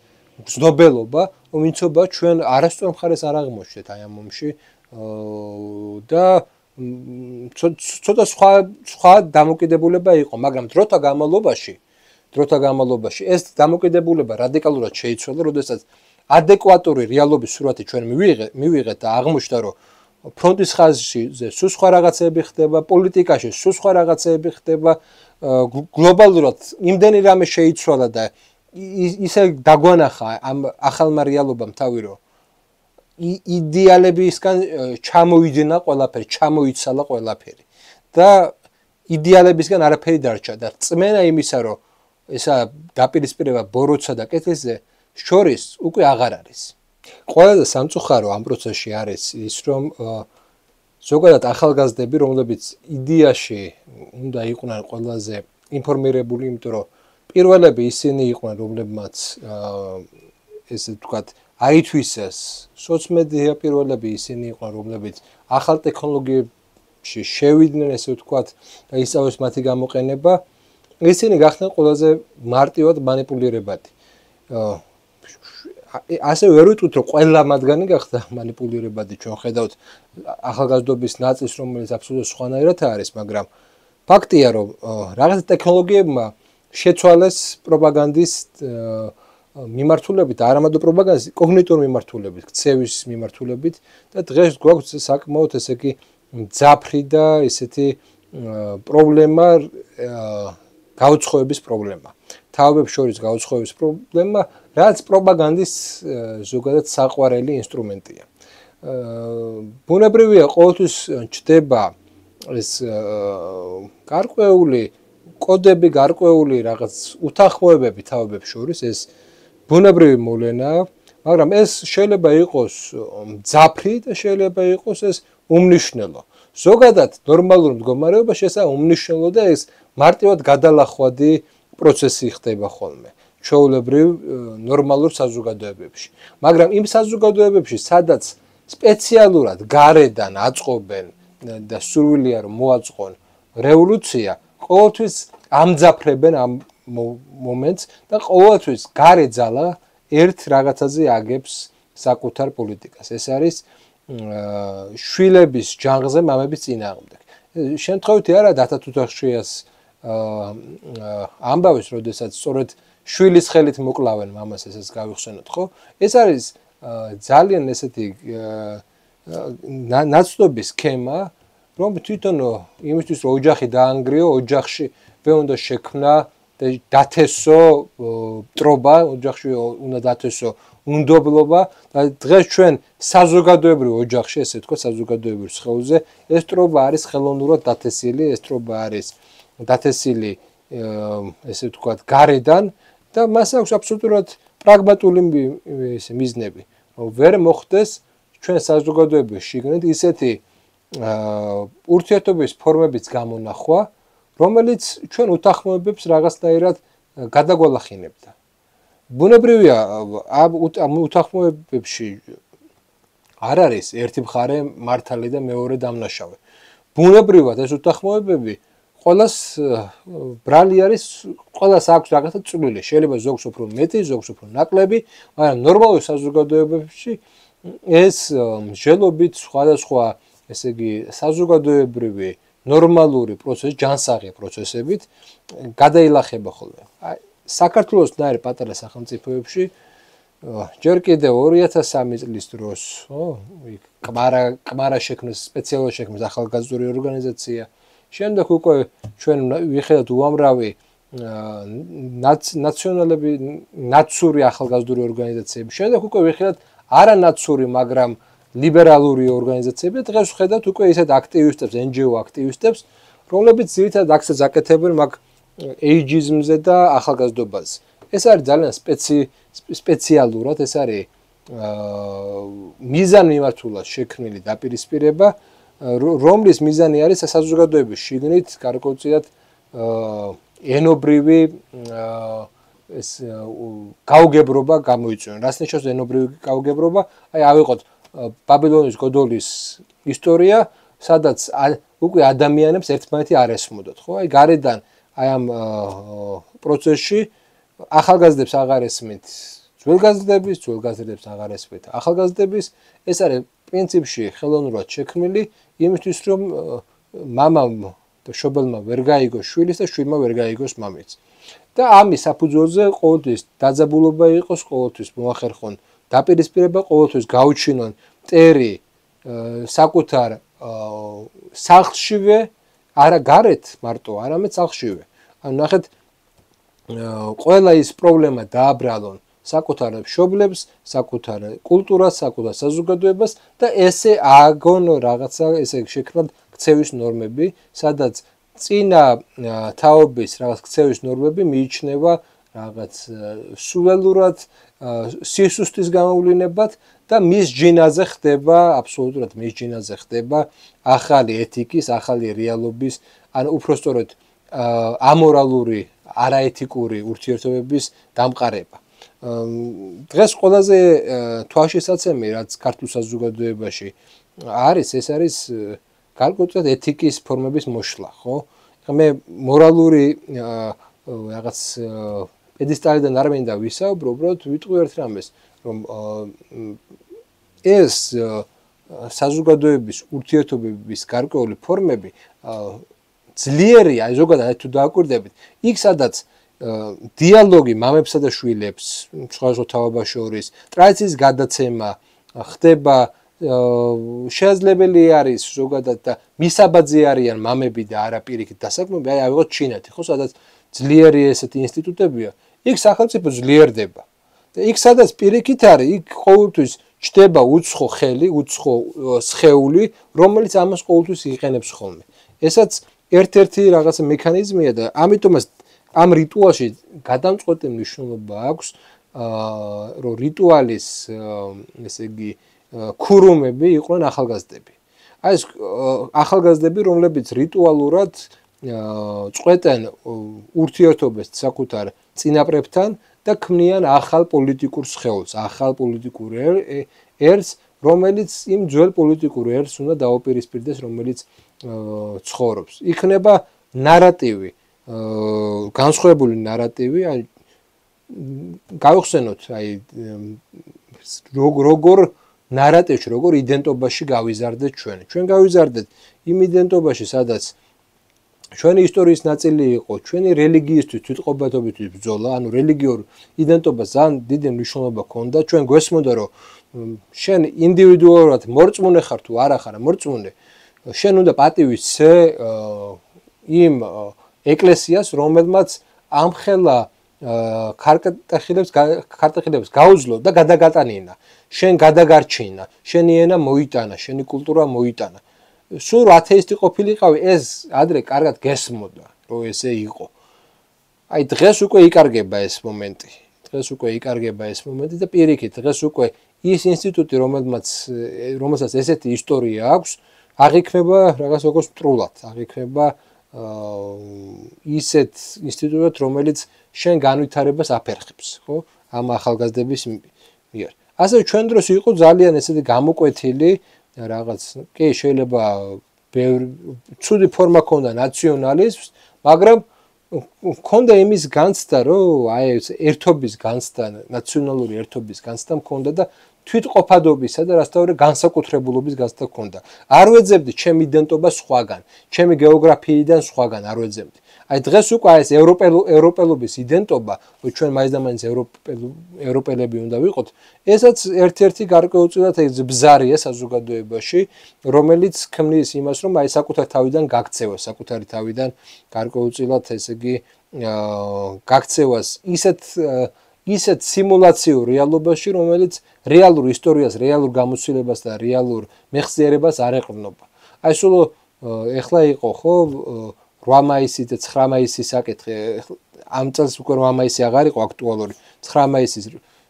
გრძნობელობა, ვინცობა ჩვენ არასწორ მხარეს არ აღმოჩნდეთ აი ამ ომში და ცოტა სხვა დამოკიდებულება იყო, მაგრამ დროთა განმავლობაში ეს დამოკიდებულება რადიკალურად შეიცვალა, როდესაც ადეკვატური რეალობის სურათი ჩვენ მივიღეთ და აღმოჩნდა, რომ ფრონტის ხაზზე სულ სხვა რაღაცები ხდება, პოლიტიკაში სულ სხვა რაღაცები ხდება, გლობალურად იმდენი რამე შეიცვალა და ისე დაგვანახა ამ ახალმა რეალობამ თავი, რომ იდეალებისგან ჩამოიძინა ყველაფერი, ჩამოიცალა ყველაფერი და იდეალებისგან არაფერი დარჩა და წმენა იმისა, რომ ესა დაპირისპირება ბოროტსა და კეთილზე შორის უკვე აღარ არის. ყველაზე სამწუხარო ამ პროცესში არის ის, რომ ზოგადად ახალგაზრდები, რომლებიც იდეაში უნდა იყვნენ ყველაზე ინფორმირებული, იმიტომ რომ პირველები ისინი იყვნენ, რომლებმაც ესე ვთქვათ, აითვისეს სოციმედია პირველები ისინი იყვნენ, რომლებიც ახალ ტექნოლოგიებში შევიდნენ, ესე ვთქვათ, და ისწავლეს მათი გამოყენება, ისინი გახდნენ ყველაზე მარტივად манипуლირებადი. ასე ვერ ვიტყვით, რომ ყველა მათგანი გახდა манипуლირებადი, ჩვენ ხედავთ ახალგაზრდობის ნაწილს, რომელიც აბსოლუტურად სხვანაირად არის, მაგრამ ფაქტია, რომ რაღაც ტექნოლოგიებმა შეცვალეს პროპაგანდის მიმართულებით, არამარტო პროპაგანდის, კოგნიტურ მიმართულებით, ქცევის მიმართულებით და დღეს გვაქვს საკმაოდ ესე იგი მძაფრი და ესეთი პრობლემა, გაუცხოების პრობლემა. თავებს შორის გაუცხოების პრობლემა, რაც პროპაგანდის ზოგადად საყვარელი ინსტრუმენტია. ბუნებრივია, ყოველთვის ჩდება ეს გარკვეული კოდები, გარკვეული რაღაც უთანხმოებები თავებს შორის, ეს ბუნებრივი მოვლენაა, მაგრამ ეს შეიძლება იყოს მძაფრი და შეიძლება იყოს ეს უმნიშვნელო. ზოგადად ნორმალურ მდგომარეობაში ესა უმნიშვნელო და ეს მარტივად გადალახვადი პროცესი ხდება ხოლმე ჩვეულებრივ ნორმალურ საზოგადოებებში. მაგრამ იმ საზოგადოებებში, სადაც სპეციალურად გარედან აწყობენ და სურვილია რომ მოაწყონ რევოლუცია, ყოველთვის ამძაფრებენ ამ მომენტს და ყოველთვის გარე ძალა ერთ რაღაცაზე აგებს საკუთარ პოლიტიკას. ეს არის შვილების ჯანღზე მამების წინააღმდეგ. შემთხვევითი არა დათათუთახშიას ამბავის, როდესაც სწორედ შვილის ხელით მოკლავენ მამას, ესეც გავიხსენოთ, ხო? ეს არის ძალიან ესეთი ნაცნობის სქემა, რომ თვითონ იმისთვის რომ ოჯახი დაანგრიო, ოჯახში უნდა შექმნა და დათესო ტრობა, ოჯახში უნდა დათესო უნდობლობა და დღეს ჩვენ საზოგადოებრივ ოჯახში, ესე ვთქვათ, საზოგადოებრივ სხეულზე ეს ტრობა არის ხელოვნურად დათესილი, ეს ტრობა არის დათესილი, ესე ვთქვათ, გარედან და მას აქვს აბსოლუტურად პრაგმატული მიზნები. ვერ მოხდეს ჩვენ საზოგადოების შიგნით ისეთი ურთიერთობის ფორმების გამონახვა, რომელიც ჩვენ უთანხმოებებს რაღაცნაირად გადაგვალახინებდა. ბუნებრივია, ამ უთანხმოებებში არ არის ერთი მხარე მართალი და მეორე დამნაშავე. ბუნებრივად ეს უთანხმოებები ყველას ბრალი არის, ყველას აქვს რაღაცა წვლილი. შეიძლება ზოგს უფრო მეტი, ზოგს უფრო ნაკლები, მაგრამ ნორმალურ საზოგადოებებში ეს მსჯელობით სხვადასხვა, ესე იგი, საზოგადოებრივი ნორმალური პროცესი, ჯანსაღი პროცესებით გადაილახება ხოლმე. საქართველოს ნაირ პატარა სახელმწიფოებში ჯერ კიდევ 2003 წლის დროს, კმარა შექმნეს, სპეციალურად შექმნეს ახალგაზრდული ორგანიზაცია. შემდეგ უკვე ჩვენ ვიხედავთ უამრავი ნაციონალები, ნაცური ახალგაზრდული ორგანიზაციები. შემდეგ უკვე ვიხედავთ არანაცური, მაგრამ ლიბერალური ორგანიზაციები. დღეს ვხედავთ უკვე ისეთ აქტივისტებს, NGO აქტივისტებს, რომლებიც ძირითადად აქცენტს აკეთებენ მაგ ეიჯიზმზე და ახალგაზრდობაზე. ეს არის ძალიან სპეციალურად, ეს არის მიზანმიმართულად შექმნილი დაპირისპირება, რომლის მიზანი არის საზოგადოების შიგნით გარკვეულწილად ენობრივი ეს გაუგებრობა გამოიწვიონ. რას ნიშნავს ენობრივი გაუგებრობა? აი ავიღოთ ბაბილონის გოდოლის ისტორია, სადაც უკვე ადამიანებს ერთმანეთი არ ესმოდათ, ხო? აი გარედან აი ამ პროცესში ახალგაზრდებს აღარ ესმით ძველგაზრდების, ძველგაზრდებს აღარ ესმით ახალგაზრდების. ეს არის პრინციპში ხელოვნურად შექმნილი იმისთვის, რომ მამამ და შობელმა ვერ გაიგოს შვილის და შვილმა ვერ გაიგოს მამის. და ამის საფუძველზე ყოველთვის დაძაბულობა იყოს, ყოველთვის მოახერხონ დაპირისპირება, ყოველთვის გაუჩინონ მტერი საკუთარ სახლშივე, არა გარეთ მარტო, არამედ სახლშივე. ანუ ნახეთ, ყველა ის პრობლემა დააბრალონ საკუთარ მშობლებს, საკუთარ კულტურას, საკუთარ საზოგადოებას და ესე ააგონ რაღაცა ესე შექმნათ ქცევის ნორმები, სადაც წინა თაობის რაღაც ქცევის ნორმები მიიჩნევა რაღაც სულელურად სისუსტის გამოვლინებად და მის ჯინაზე ხდება აბსოლუტურად მის ჯინაზე ხდება ახალი ეთიკის, ახალი რეალობის, ან უпростоროდ ამორალური, არაეთიკური ურთიერთობების დამყარება. დღეს ყველაზე თვალშისაცემი რაც ქართულ საზოგადოებაში არის, ეს არის გარკვეულად ეთიკის ფორმების მოშლა, ხო? მე მორალური რაღაც პედესტალიდან არ მინდა ვისაუბრო, უბრალოდ ვიტყვი ერთ რამეს, რომ ეს საზოგადოების ურთიერთობების გარკვეული ფორმები ძლიერია, ზოგადად თუ დააკვირდებით, იქ სადაც დიალოგი მამებსა და შვილებს, სხვადასხვა თაობას შორის, ტრადიციის გადაცემა ხდება, შესაძლებელი არის ზოგადად და მისაბაძე არიან მამები და არა პირიქით დასაქმები, აი ავიღოთ ჩინეთი, ხო, სადაც ძლიერი ესეთი ინსტიტუტებია, იქ სახელმწიფო ძლიერდება. და იქ სადაც პირიქით არის, იქ ყოველთვის ჩდება უცხო ხელი, უცხო სხეული, რომელიც ამას ყოველთვის იყენებს ხოლმე. ესაც ერთ-ერთი რაღაცა მექანიზმია და ამიტომაც ამ რიტუალში გადამწყვეტი მნიშვნელობა აქვს, რომ რიტუალის ესე იგი ქურუმები იყვნენ ახალგაზრდები. აი ეს ახალგაზრდები, რომლებიც რიტუალურად წყვეტენ ურთიერთობებს საკუთარ წინაპრებთან და ქმნიან ახალ პოლიტიკურ სხეულს, ახალ პოლიტიკურ ერს, რომელიც იმ ძველ პოლიტიკურ ერს უნდა დაუპირისპირდეს, რომელიც ცხოვრობს. იქნება ნარატივი, განსხვავებული ნარატივი, აი გავიხსენოთ, აი როგორ ნარატივში, როგორ იდენტობაში გავიზარდეთ ჩვენ. ჩვენ გავიზარდეთ იმ იდენტობაში, სადაც ჩვენი ისტორიის ნაწილი იყო ჩვენი რელიგიისთვის თვითყოფადობისთვის ბრძოლა, ანუ რელიგიურ იდენტობას ძალიან დიდი მნიშვნელობა ჰქონდა. ჩვენ გვესმოდა, რომ შენ ინდივიდუალურად მორწმუნე ხარ თუ არა ხარ მორწმუნე, შენ უნდა პატივისცე იმ ეკლესიას, რომელმაც ამხელა ქარტეხილებს გაუძლო და გადაგატანინა. შენ გადაგარჩინა, შენი ენა მოიტანა, შენი კულტურა მოიტანა. სულ ათეისტი ყოფილიყავი, ეს ადრე კარგად გესმოდა, რომ ესე იყო. აი დღეს უკვე იკარგება ეს მომენტი. დღეს უკვე იკარგება ეს მომენტი და პირიქით, დღეს უკვე ის ინსტიტუტი, რომელსაც ესეთი ისტორია აქვს, აღიქმება რაღაც როგორც მტრულად, აღიქმება ისეთ ინსტიტუტად, რომელიც შენ განვითარებას აფერხებს, ხო? ამ ახალგაზრდების მიერ. ასე ჩვენ დროს იყო ძალიან ესეთი გამოკვეთილი რაღაც, კი შეიძლება ცუდი ფორმა ჰქონდა ნაციონალიზმს, მაგრამ ჰქონდა იმის განცდა, რომ აი ერთობის განცდა, ნაციონალური ერთობის განცდა ჰქონდა და თვითყოფადობისა და რასთავარი განსაკუთრებულობის განცდა ჰქონდა. არ ვეძებდი ჩემ იდენტობას სხვაგან, ჩემი გეოგრაფიიდან სხვაგან არ ვეძებდი. აი დღეს უკვე ეს ევროპელობის იდენტობა, რომ ჩვენ მაინც და მაინც ევროპელები უნდა ვიყოთ, ესაც ერთ-ერთი გარკვეულწილად ბზარია საზოგადოებაში, რომელიც ქმნის იმას, რომ აი საკუთარ თავიდან გაქცევა, საკუთარი თავიდან გარკვეულწილად ესე იგი გაქცევას ისეთ სიმულაციურ რეალობაში, რომელიც რეალურ ისტორიას, რეალურ გამოცდილებას და რეალურ მეხსიერებას არ ეყრდნობა. აი სულ ეხლა იყო ხო 8 მაისი და 9 მაისის საკითხი, ამ წელს უკვე 8 მაისი აღარ იყო აქტუალური, 9 მაისის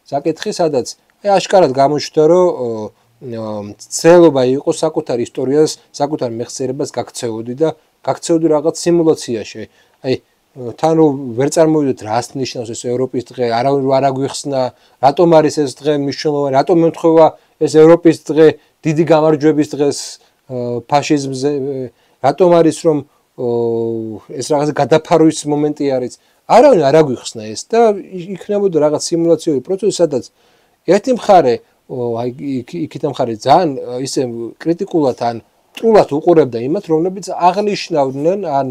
საკითხი, სადაც აშკარად გამოჩნდა, რომ ცელობა იყო საკუთარ ისტორიას, საკუთარ მეხსიერებას გაქცეოდი და გაქცეოდი რაღაც სიმულაციაში. აი თან რომ ვერ წარმოვიდეთ რას ნიშნავს ეს ევროპის დღე, არავინ არ აგვიხსნა, რატომ არის ეს დღე მნიშვნელოვანი, რატომ ემთხვევა ეს ევროპის დღე დიდი გამარჯვების დღეს ფაშიზმზე, რატომ არის რომ ეს რაღაც გადაფარვის მომენტი არის. არავინ არ აგვიხსნა ეს და იქნებოდა რაღაც სიმულაციური პროცესი, სადაც ერთი მხარე, აი იქითამ მხარე ძალიან ისე კრიტიკულად ან მტრულად უყურებდა იმათ, რომლებიც აღნიშნავდნენ ან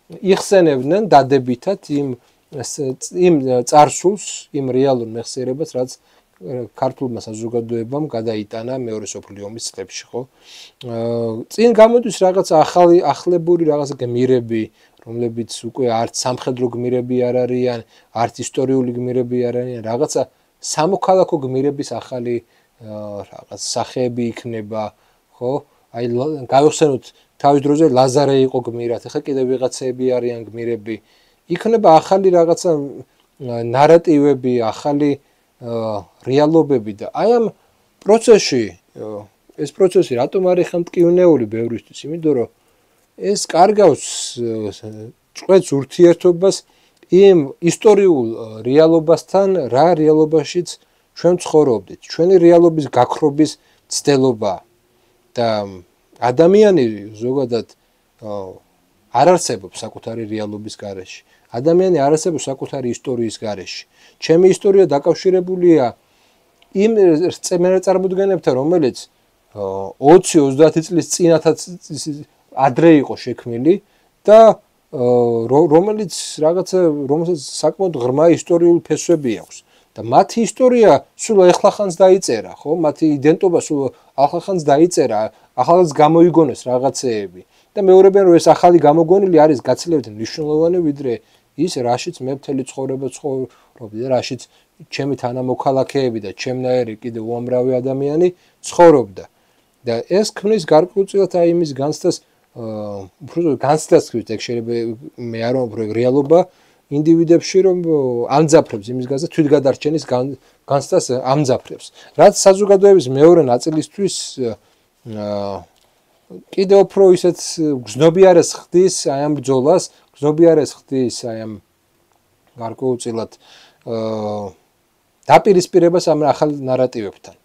იხსენებდნენ დადებითად იმ წარსულს, იმ რეალურ მეხსიერებას, რაც ქართულმა საზოგადოებამ გადაიტანა მეორე მსოფლიო ომის წლებში, ხო? წინ გამოდის რაღაც ახლებური რაღაც გმირები, რომლებიც უკვე არც სამხედრო გმირები არ არიან, არც ისტორიული გმირები არ არიან, რაღაცა სამოქალაქო გმირების ახალი რაღაც სახეები იქნება, ხო? აი გავიხსენოთ თავის დროზე ლაზარე იყო გმირად, ახლა კიდევ ვიღაცები არიან გმირები. იქნება ახალი რაღაცა ნარატივები, ახალი რეალობები და აი ამ პროცესში ეს პროცესი რატომ არის ხელმტკივნეული ბევრისთვის? იმიტომ რომ ეს კარგავს ჭკვეთს ურთიერთობას იმ ისტორიულ რეალობასთან, რა რეალობაშიც ჩვენ ცხოვრობდით. ჩვენი რეალობის გაქრობის ცდელობა და ადამიანი ზოგადად არ არსებობს საკუთარი რეალობის გარეშე. ადამიანი არ არსებობს საკუთარი ისტორიის გარეშე. ჩემი ისტორია დაკავშირებულია იმ წარმოდგენებთან, რომელიც 20-30 წლის წინათაც ადრე იყო შექმნილი და რომელიც რომელსაც საკმაოდ ღრმა ისტორიული ფესვები აქვს და მათი ისტორია სულ ახლახანს დაიწერა, ხო? მათი იდენტობა სულ ახლახანს დაიწერა, ახალაც გამოიგონეს რაღაცეები და მეორებიან რომ ეს ახალი გამოგონილი არის გაცილებით მნიშვნელოვანი ვიდრე ის რაშიც მე მთელი ცხოვრება ცხოვრობდი და რაშიც ჩემი თანამოქალაქეები და ჩემნაირი კიდევ უამრავი ადამიანი ცხოვრობდა და ეს ქმნის გარკვეულწილად აი იმის განცდას უფრო განცდას ქმნის ეგ შეიძლება მე არ ვამბობ რეალობა ინდივიდებში რომ ამძაფრებს იმის განცდა თვითგადარჩენის განცდას ამძაფრებს რაც საზოგადოების მეორე ნაწილისთვის კიდევ უფრო ისეთ გზნობიარეს ხდის აი ამ ბრძოლას გზნობიარეს ხდის აი ამ გარკვეულწილად დაპირისპირებას ამ ახალ ნარატივებთან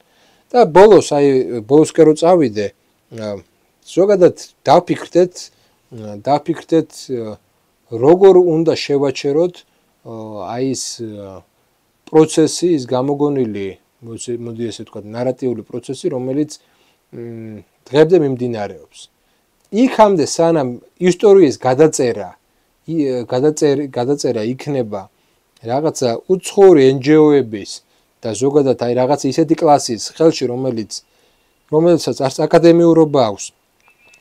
და ბოლოსკენ რო წავიდე ზოგადად დავფიქრდეთ როგორ უნდა შევაჩეროთ აი ეს პროცესი ის გამოგონილი მოდი ესე ვთქვათ ნარატიული პროცესი რომელიც დღემდე მიმდინარეობს იქამდე სანამ ისტორიის გადაწერა იქნება რაღაცა უცხოური NGO-ების და ზოგადად აი რაღაც ისეთი კლასის ხელში რომელსაც არც აკადემიურობა აქვს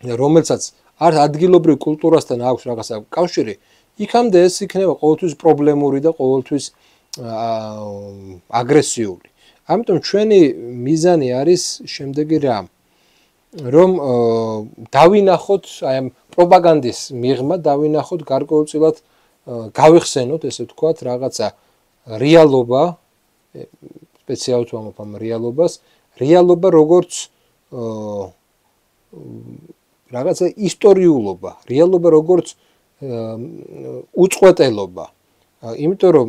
და რომელსაც არც ადგილობრივ კულტურასთან აქვს რაღაცა კავშირი იქამდე ეს იქნება ყოველთვის პრობლემური და ყოველთვის აგრესიული ამიტომ ჩვენი მიზანი არის შემდეგი რამ რომ დავინახოთ აი ამ პროპაგანდის მიღმა დავინახოთ გარკვეულწილად გავიხსენოთ ესე ვთქვათ რაღაცა რეალობა სპეციალურად ვამბობ ამ რეალობა როგორც რაღაცა ისტორიულობა რეალობა როგორც უწყვეტელობა იმიტომ რომ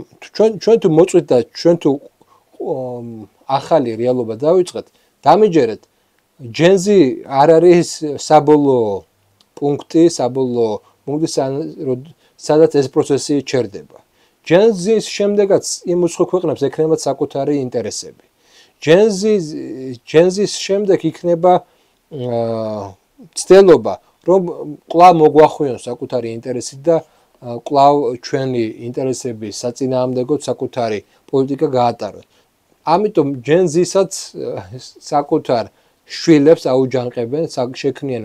ჩვენ თუ მოწვით და ჩვენ თუ ახალი რეალობა დავიწყეთ დამიჯერეთ ჯენზი არ არის საბოლოო პუნქტი სადაც ეს პროცესი ჩერდება ჯენზის შემდეგაც იმ უცხო ქვეყნებს ექნებათ საკუთარი ინტერესები ჯენზის შემდეგ იქნება ცდელობა რომ კვლავ მოგვახვიონ საკუთარი ინტერესი და კვლავ ჩვენი ინტერესების საწინააღმდეგოდ საკუთარი პოლიტიკა გაატაროთ ამიტომ ჯენზისაც საკუთარ შვილებს აუჯანყებენ შექმნიან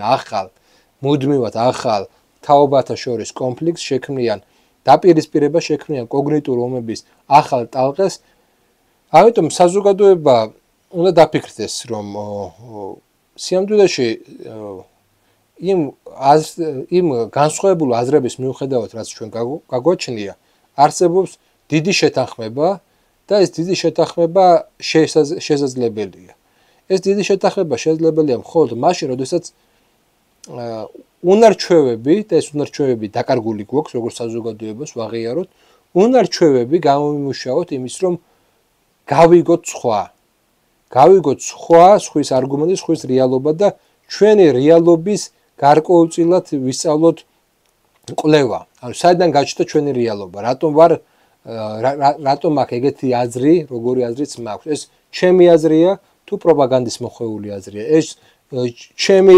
მუდმივად ახალ თაობათა შორის კონფლიქტს შექმნიან დაპირისპირება შექმნიან კოგნიტურ ომების ახალ ტალღას ამიტომ საზოგადოება უნდა დაფიქრდეს რომ სიამდვილეში იმ განსხვავებული აზრების მიუხედავად რაც ჩვენ გაგვაჩნია არსებობს დიდი შეთანხმება და ეს დიდი შეთანხმება შესაძლებელია ეს დიდი შეთანხმება შესაძლებელია მხოლოდ მაშინ როდესაც უნარჩვევები და ეს უნარჩვევები დაკარგული გვაქვს როგორც საზოგადოებას ვაღიაროთ უნარჩვევები გამომიმუშავოთ იმის რომ გავიგოთ სხვის არგუმენტი სხვის რეალობა და ჩვენი რეალობის გარკვეულწილად ვისწავლოთ კვლევა ანუ საიდან გაჩნდა ჩვენი რეალობა რატომ აქ ეგეთი აზრი როგორი აზრიც მაქვს ეს ჩემი აზრია თუ პროპაგანდის მოხვეული აზრია ეს ჩემი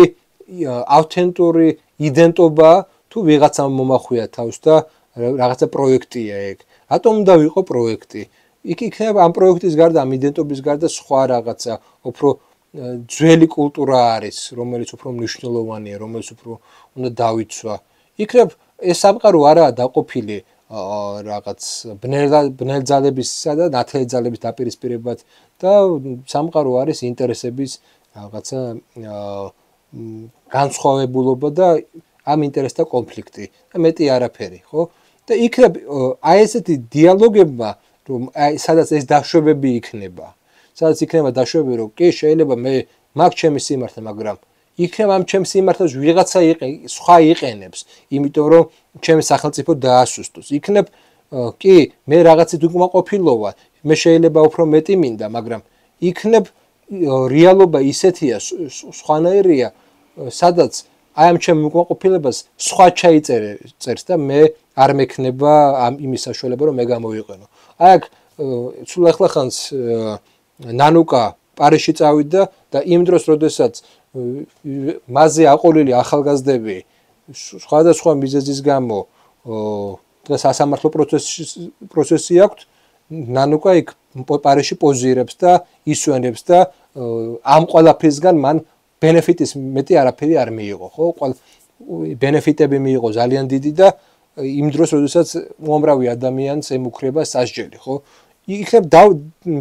ავთენტური იდენტობა თუ ვიღაცამ მომახვია თავს და რაღაცა პროექტია ეგ რატომ უნდა ვიყო პროექტი იქ იქნება ამ პროექტის გარდა ამ იდენტობის გარდა სხვა რაღაცა უფრო ძველი კულტურა არის რომელიც უფრო მნიშვნელოვანია რომელიც უფრო უნდა დავიცვა იქნებ ეს სამყარო არაა დაყოფილი რაღაც ბნელ ძალებისა და ნათელი ძალების დაპირისპირებად და სამყარო არის ინტერესების რაღაცა განსხვავებულობა და ამ ინტერესთა კონფლიქტი და მეტი არაფერი, ხო? და იქნებ აი ესეთი დიალოგებმა, რომ აი სადაც ეს დაშვებები იქნება, სადაც იქნება დაშვებები, რომ კი შეიძლება მე მაგ ჩემი სიმართლე, მაგრამ იქნება ამ ჩემს სიმართლეს ვიღაცა სხვა იყენებს, იმიტომ რომ ჩემი სახელმწიფო დაასუსტოს. იქნებ კი მე რაღაცით უკმაყოფილოა, მე შეიძლება უფრო მეტი მინდა, მაგრამ იქნებ რეალობა ისეთია, სხვანაირია, სადაც აი ამ ჩემ უკმაყოფილებას სხვა ჩაიწერს და მე არ მექნება ამ იმის საშუალება, რომ მე გამოვიყენო. აი აქ სულ ახლახანს ნანუკა პარიზში წავიდა და იმ დროს, როდესაც მასზე აყოლილი ახალგაზრდები სხვადასხვა მიზეზის გამო და სასამართლო პროცესი აქვთ, ნანუკა იქ პარიზში პოზირებს და ისვენებს და ამ ყველაფრისგან მან ბენეფიტის მეტი არაფერი არ მიიღო, ხო? ბენეფიტები მიიღო ძალიან დიდი და იმ დროს, როდესაც უამრავი ადამიანს ემუქრება სასჯელი, ხო? იქნებ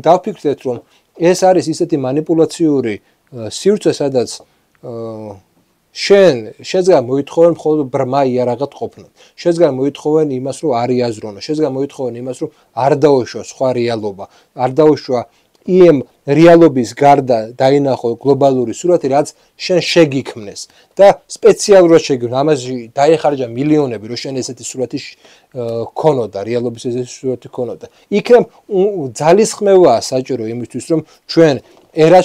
დავფიქრდეთ, რომ ეს არის ისეთი манипуляციური სივრცე, სადაც შენ შეძგან მოითხოვენ მხოლოდ ბრმა იარაღად ყოფნად. შეძგან მოითხოვენ იმას, რომ არ იაზრონო, შეძგან მოითხოვენ იმას, რომ არ დაუშვა სხვა რეალობა, არ დაუშვა იმ რეალობის გარდა დაინახო გლობალური სურათი, რაც შენ შეგიქმნეს და სპეციალურად შეგიქმნეს. ამაში დაიხარჯა მილიონები, რომ შენ ესეთი სურათი ქონოდა, რეალობის ესეთი სურათი ქონოდა. იქნებ ძალისხმევაა საჭირო იმისთვის, რომ ჩვენ ერად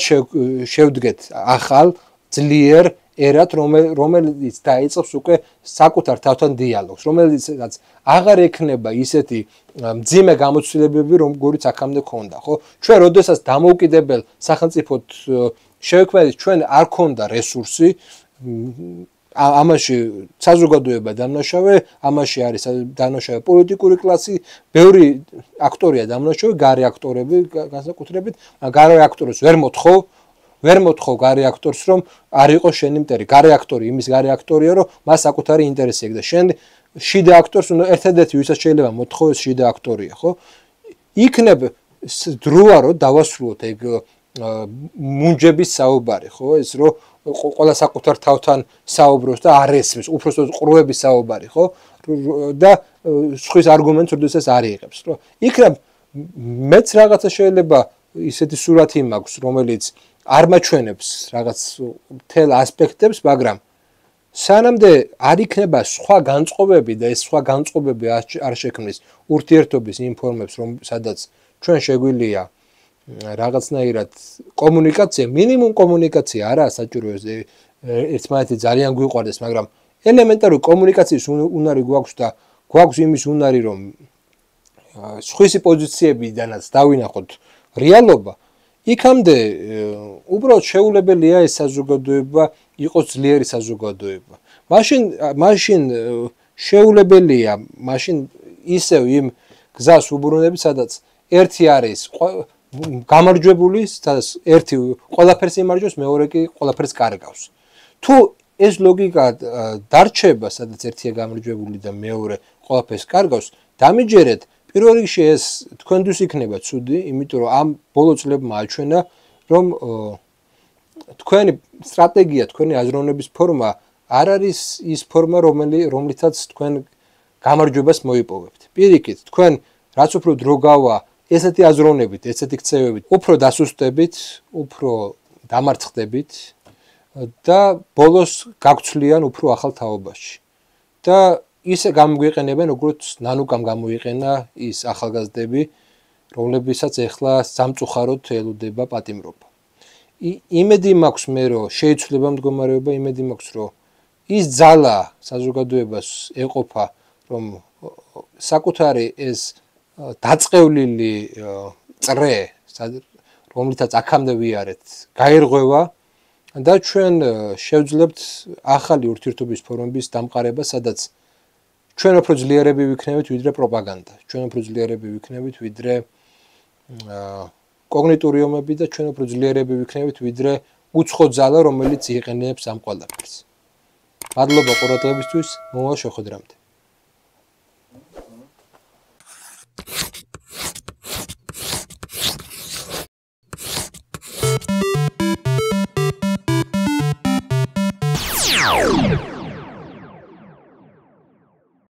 შევდგეთ ახალ ძლიერ ერად, რომელიც დაიწყებს უკვე საკუთარ თავთან დიალოგს, რომელიც აღარ ექნება ისეთი მძიმე გამოცდილებები, როგორიც აქამდე ქონდა, ხო? ჩვენ როდესაც დამოუკიდებელ სახელმწიფოდ შევექმნით, ჩვენ არ ქონდა რესურსი, ამაში საზოგადოება დამნაშავე, ამაში არის დამნაშავე პოლიტიკური კლასი, ბევრი აქტორია დამნაშავე, გარე აქტორები განსაკუთრებით, გარე აქტორებს ვერ მოთხოვ გარე აქტორს, რომ არ იყოს შენი მტერი. გარე აქტორი იმის გარე აქტორია, რომ მას საკუთარი ინტერესი აქვს და შენ შიდა აქტორს უნდა ერთადერთი ვისაც შეიძლება მოთხოვოს შიდა აქტორია, ხო? იქნებ დროა რომ დავასრულოთ ეგ მუნჯების საუბარი, ხო? ეს რომ ყველა საკუთარ თავთან საუბროს და არ ესმის, უბრალოდ ყრუების საუბარი, ხო? და სხვის არგუმენტს როდესაც არ იღებს, ხო? იქნებ მეც რაღაცა შეიძლება ისეთი სურათი მაქვს, რომელიც არ მაჩვენებს რაღაც მთელ ასპექტებს, მაგრამ სანამდე არ იქნება სხვა განწყობები და ეს სხვა განწყობები არ შექმნის ურთიერთობის იმ ფორმებს, რომ სადაც ჩვენ შეგვიძლია რაღაცნაირად კომუნიკაცია, მინიმუმ კომუნიკაცია არაა საჭირო, ერთმანეთი ძალიან გვიყვარდეს, მაგრამ ელემენტარული კომუნიკაციის უნარი გვაქვს და გვაქვს იმის უნარი, რომ სხვისი პოზიციებიდანაც დავინახოთ რეალობა. იქამდე უბრალოდ შეუძლებელია ეს საზოგადოება იყოს ძლიერი საზოგადოება. მაშინ შეუძლებელია, მაშინ ისევ იმ გზას უბრუნებით, სადაც ერთი არის გამარჯვებული, სადაც ერთი ყველაფერს იმარჯვებს, მეორე კი ყველაფერს კარგავს. თუ ეს ლოგიკა დარჩება, სადაც ერთია გამარჯვებული და მეორე ყველაფერს კარგავს, დამიჯერეთ პირველ რიგში ეს თქვენთვის იქნება ცუდი, იმიტომ რომ ამ ბოლო წლებმა აჩვენა, რომ თქვენი სტრატეგია, თქვენი აზროვნების ფორმა არ არის ის ფორმა, რომლითაც თქვენ გამარჯვებას მოიპოვებთ. პირიქით, თქვენ რაც უფრო დრო გავა ესეთი აზროვნებით, ესეთი ქცევებით, უფრო დასუსტებით, უფრო დამარცხდებით და ბოლოს გაგცვლიან უფრო ახალ თაობაში. და ისე გამოგვიყენებენ, როგორც ნანუკამ გამოიყენა ის ახალგაზრდები, რომლებისაც ეხლა სამწუხაროდ ელოდება პატიმრობა. იმედი მაქვს მე, რომ შეიცვლება მდგომარეობა, იმედი მაქვს, რომ ის ძალა საზოგადოებას ეყოფა, რომ საკუთარი ეს დაწყევლილი წრე, რომლითაც აქამდე ვიარეთ, გაირღვევა და ჩვენ შევძლებთ ახალი ურთიერთობის ფორმების დამყარება, სადაც ჩვენ უფრო ძლიერები ვიქნებით ვიდრე პროპაგანდა. ჩვენ უფრო ძლიერები ვიქნებით ვიდრე კოგნიტური ომები და ჩვენ უფრო ძლიერები ვიქნებით ვიდრე უცხო ძალა, რომელიც იყენებს ამ ყველაფერს. მადლობა ყურადღებისთვის, მომავალ შეხვედრამდე.